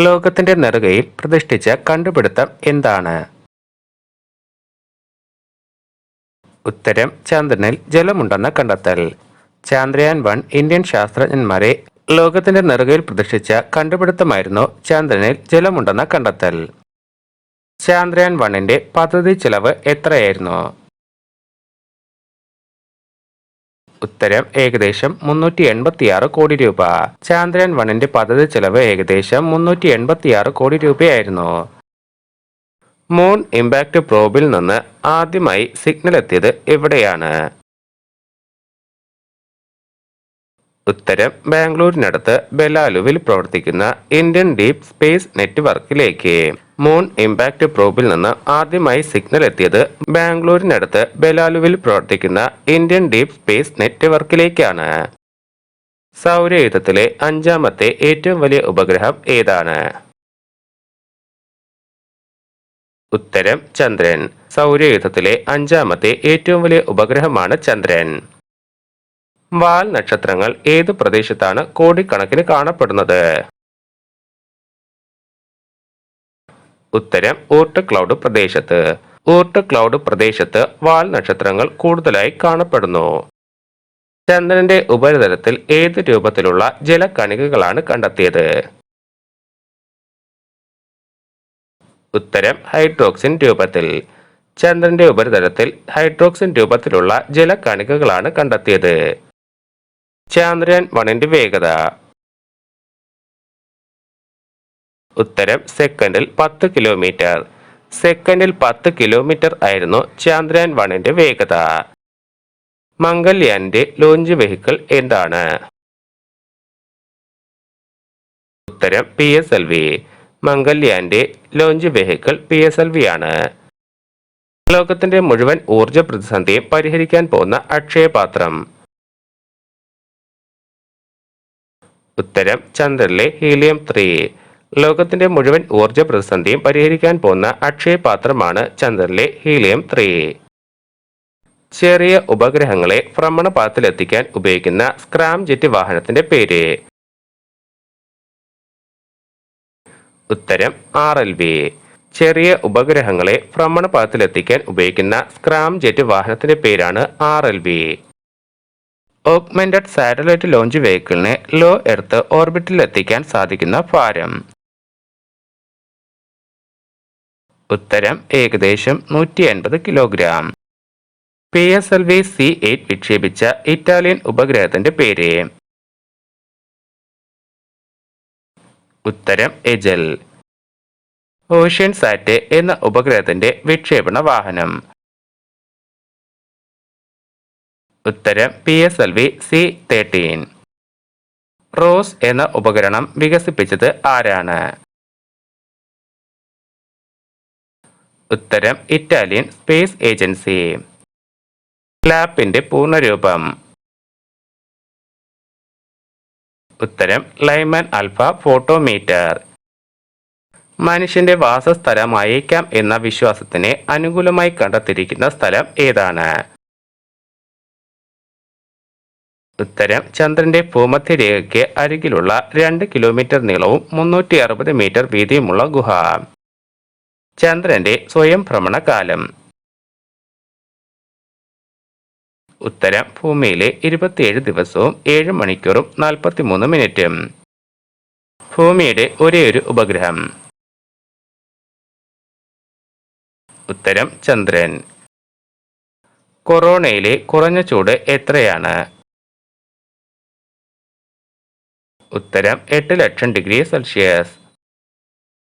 ലോകത്തിന്റെ നെറുകയിൽ പ്രതിഷ്ഠിച്ച കണ്ടുപിടുത്തം എന്താണ്? ഉത്തരം ചന്ദ്രനിൽ ജലമുണ്ടെന്ന കണ്ടെത്തൽ. ചന്ദ്രയാൻ-1 ഇന്ത്യൻ ശാസ്ത്രജ്ഞന്മാരെ ലോകത്തിന്റെ നെറുകയിൽ പ്രതിഷ്ഠിച്ച കണ്ടുപിടുത്തമായിരുന്നു ചന്ദ്രനിൽ ജലമുണ്ടെന്ന കണ്ടെത്തൽ. ചന്ദ്രയാൻ-1ന്റെ പദ്ധതി ചെലവ് എത്രയായിരുന്നു? ഉത്തരം ഏകദേശം 386 കോടി രൂപ. ചന്ദ്രയാൻ-1ന്റെ പദ്ധതി ചെലവ് ഏകദേശം 386 കോടി രൂപയായിരുന്നു. മൂൺ ഇമ്പാക്ട് പ്രോബിൽ നിന്ന് ആദ്യമായി സിഗ്നൽ എത്തിയത് എവിടെയാണ്? ഉത്തരം ബാംഗ്ലൂരിനടുത്ത് ബെലാലുവിൽ പ്രവർത്തിക്കുന്ന ഇന്ത്യൻ ഡീപ് സ്പേസ് നെറ്റ്വർക്കിലേക്ക്. മൂൺ ഇമ്പാക്ട് പ്രോബിൽ നിന്ന് ആദ്യമായി സിഗ്നൽ എത്തിയത് ബാംഗ്ലൂരിനടുത്ത് ബെലാലുവിൽ പ്രവർത്തിക്കുന്ന ഇന്ത്യൻ ഡീപ് സ്പേസ് നെറ്റ്വർക്കിലേക്കാണ്. സൗരയൂഥത്തിലെ 5ാമത്തെ ഏറ്റവും വലിയ ഉപഗ്രഹം ഏതാണ്? ഉത്തരം ചന്ദ്രൻ. സൗരയൂഥത്തിലെ 5ാമത്തെ ഏറ്റവും വലിയ ഉപഗ്രഹമാണ് ചന്ദ്രൻ. വാൽ നക്ഷത്രങ്ങൾ ഏത് പ്രദേശത്താണ് കോടിക്കണക്കിന് കാണപ്പെടുന്നത്? ഉത്തരം ഊർട്ട് ക്ലൗഡ് പ്രദേശത്ത്. ഊർട്ട് ക്ലൗഡ് പ്രദേശത്ത് വാൽ നക്ഷത്രങ്ങൾ കൂടുതലായി കാണപ്പെടുന്നു. ചന്ദ്രന്റെ ഉപരിതലത്തിൽ ഏത് രൂപത്തിലുള്ള ജലകണികകളാണ് കണ്ടെത്തിയത്? ഉത്തരം ഹൈഡ്രോക്സിൻ രൂപത്തിൽ. ചന്ദ്രന്റെ ഉപരിതലത്തിൽ ഹൈഡ്രോക്സിൻ രൂപത്തിലുള്ള ജലകണികകളാണ് കണ്ടെത്തിയത്. ചന്ദ്രയാൻ-1ന്റെ വേഗത. ഉത്തരം സെക്കൻഡിൽ 10 കിലോമീറ്റർ. സെക്കൻഡിൽ 10 കിലോമീറ്റർ ആയിരുന്നു ചന്ദ്രയാൻ-1ന്റെ വേഗത. മംഗൾയാന്റെ ലോഞ്ച് വെഹിക്കിൾ എന്താണ്? ഉത്തരം PSLV. മംഗൾയാന്റെ ലോഞ്ച് വെഹിക്കിൾ PSLV ആണ്. ലോകത്തിന്റെ മുഴുവൻ ഊർജ പ്രതിസന്ധിയും പരിഹരിക്കാൻ പോകുന്ന അക്ഷയപാത്രം. ഉത്തരം ചന്ദ്രനിലെ ഹീലിയം-3. ലോകത്തിന്റെ മുഴുവൻ ഊർജ പ്രതിസന്ധിയും പരിഹരിക്കാൻ പോകുന്ന അക്ഷയപാത്രമാണ് ചന്ദ്രനിലെ ഹീലിയം-3. ചെറിയ ഉപഗ്രഹങ്ങളെ ഭ്രമണപഥത്തിലെത്തിക്കാൻ ഉപയോഗിക്കുന്ന സ്ക്രാം ജെറ്റ് വാഹനത്തിന്റെ പേര്? ഉത്തരം RLV. ചെറിയ ഉപഗ്രഹങ്ങളെ ഭ്രമണപഥത്തിലെത്തിക്കാൻ ഉപയോഗിക്കുന്ന സ്ക്രാം ജെറ്റ് വാഹനത്തിന്റെ പേരാണ് RLV. ഓഗ്മെന്റഡ് സാറ്റലൈറ്റ് ലോഞ്ച് വെഹിക്കിളിനെ ലോ എർത്ത് ഓർബിറ്റിൽ എത്തിക്കാൻ സാധിക്കുന്ന ഭാരം? ഉത്തരം ഏകദേശം 150 കിലോഗ്രാം. PSLV C8 വിക്ഷേപിച്ച ഇറ്റാലിയൻ ഉപഗ്രഹത്തിന്റെ പേര്? ഉത്തരം എജൽ. ഓഷ്യൻ സാറ്റ് എന്ന ഉപഗ്രഹത്തിന്റെ വിക്ഷേപണ വാഹനം? ഉത്തരം PSLV C13. റോസ് എന്ന ഉപകരണം വികസിപ്പിച്ചത് ആരാണ്? ഉത്തരം ഇറ്റാലിയൻ സ്പേസ് ഏജൻസി. ലാപ്പിന്റെ പൂർണ്ണരൂപം? ഉത്തരം ലൈമാൻ ആൽഫ ഫോട്ടോമീറ്റർ. മനുഷ്യന്റെ വാസസ്ഥലമായേക്കാം എന്ന വിശ്വാസത്തിന് അനുകൂലമായി കണ്ടെത്തിയിരിക്കുന്ന സ്ഥലം ഏതാണ്? ഉത്തരം ചന്ദ്രന്റെ ഭൂമധ്യരേഖയ്ക്ക് അരികിലുള്ള 2 കിലോമീറ്റർ നീളവും 360 മീറ്റർ വീതിയുമുള്ള ഗുഹ. ചന്ദ്രന്റെ സ്വയം ഭ്രമണകാലം? ഉത്തരം ഭൂമിയിലെ 27 ദിവസവും 7 മണിക്കൂറും 43 മിനിറ്റും. ഭൂമിയുടെ ഒരേയൊരു ഉപഗ്രഹം? ഉത്തരം ചന്ദ്രൻ. കൊറോണയിലെ കുറഞ്ഞ ചൂട് എത്രയാണ്? ഉത്തരം 8 ലക്ഷം ഡിഗ്രി സെൽഷ്യസ്.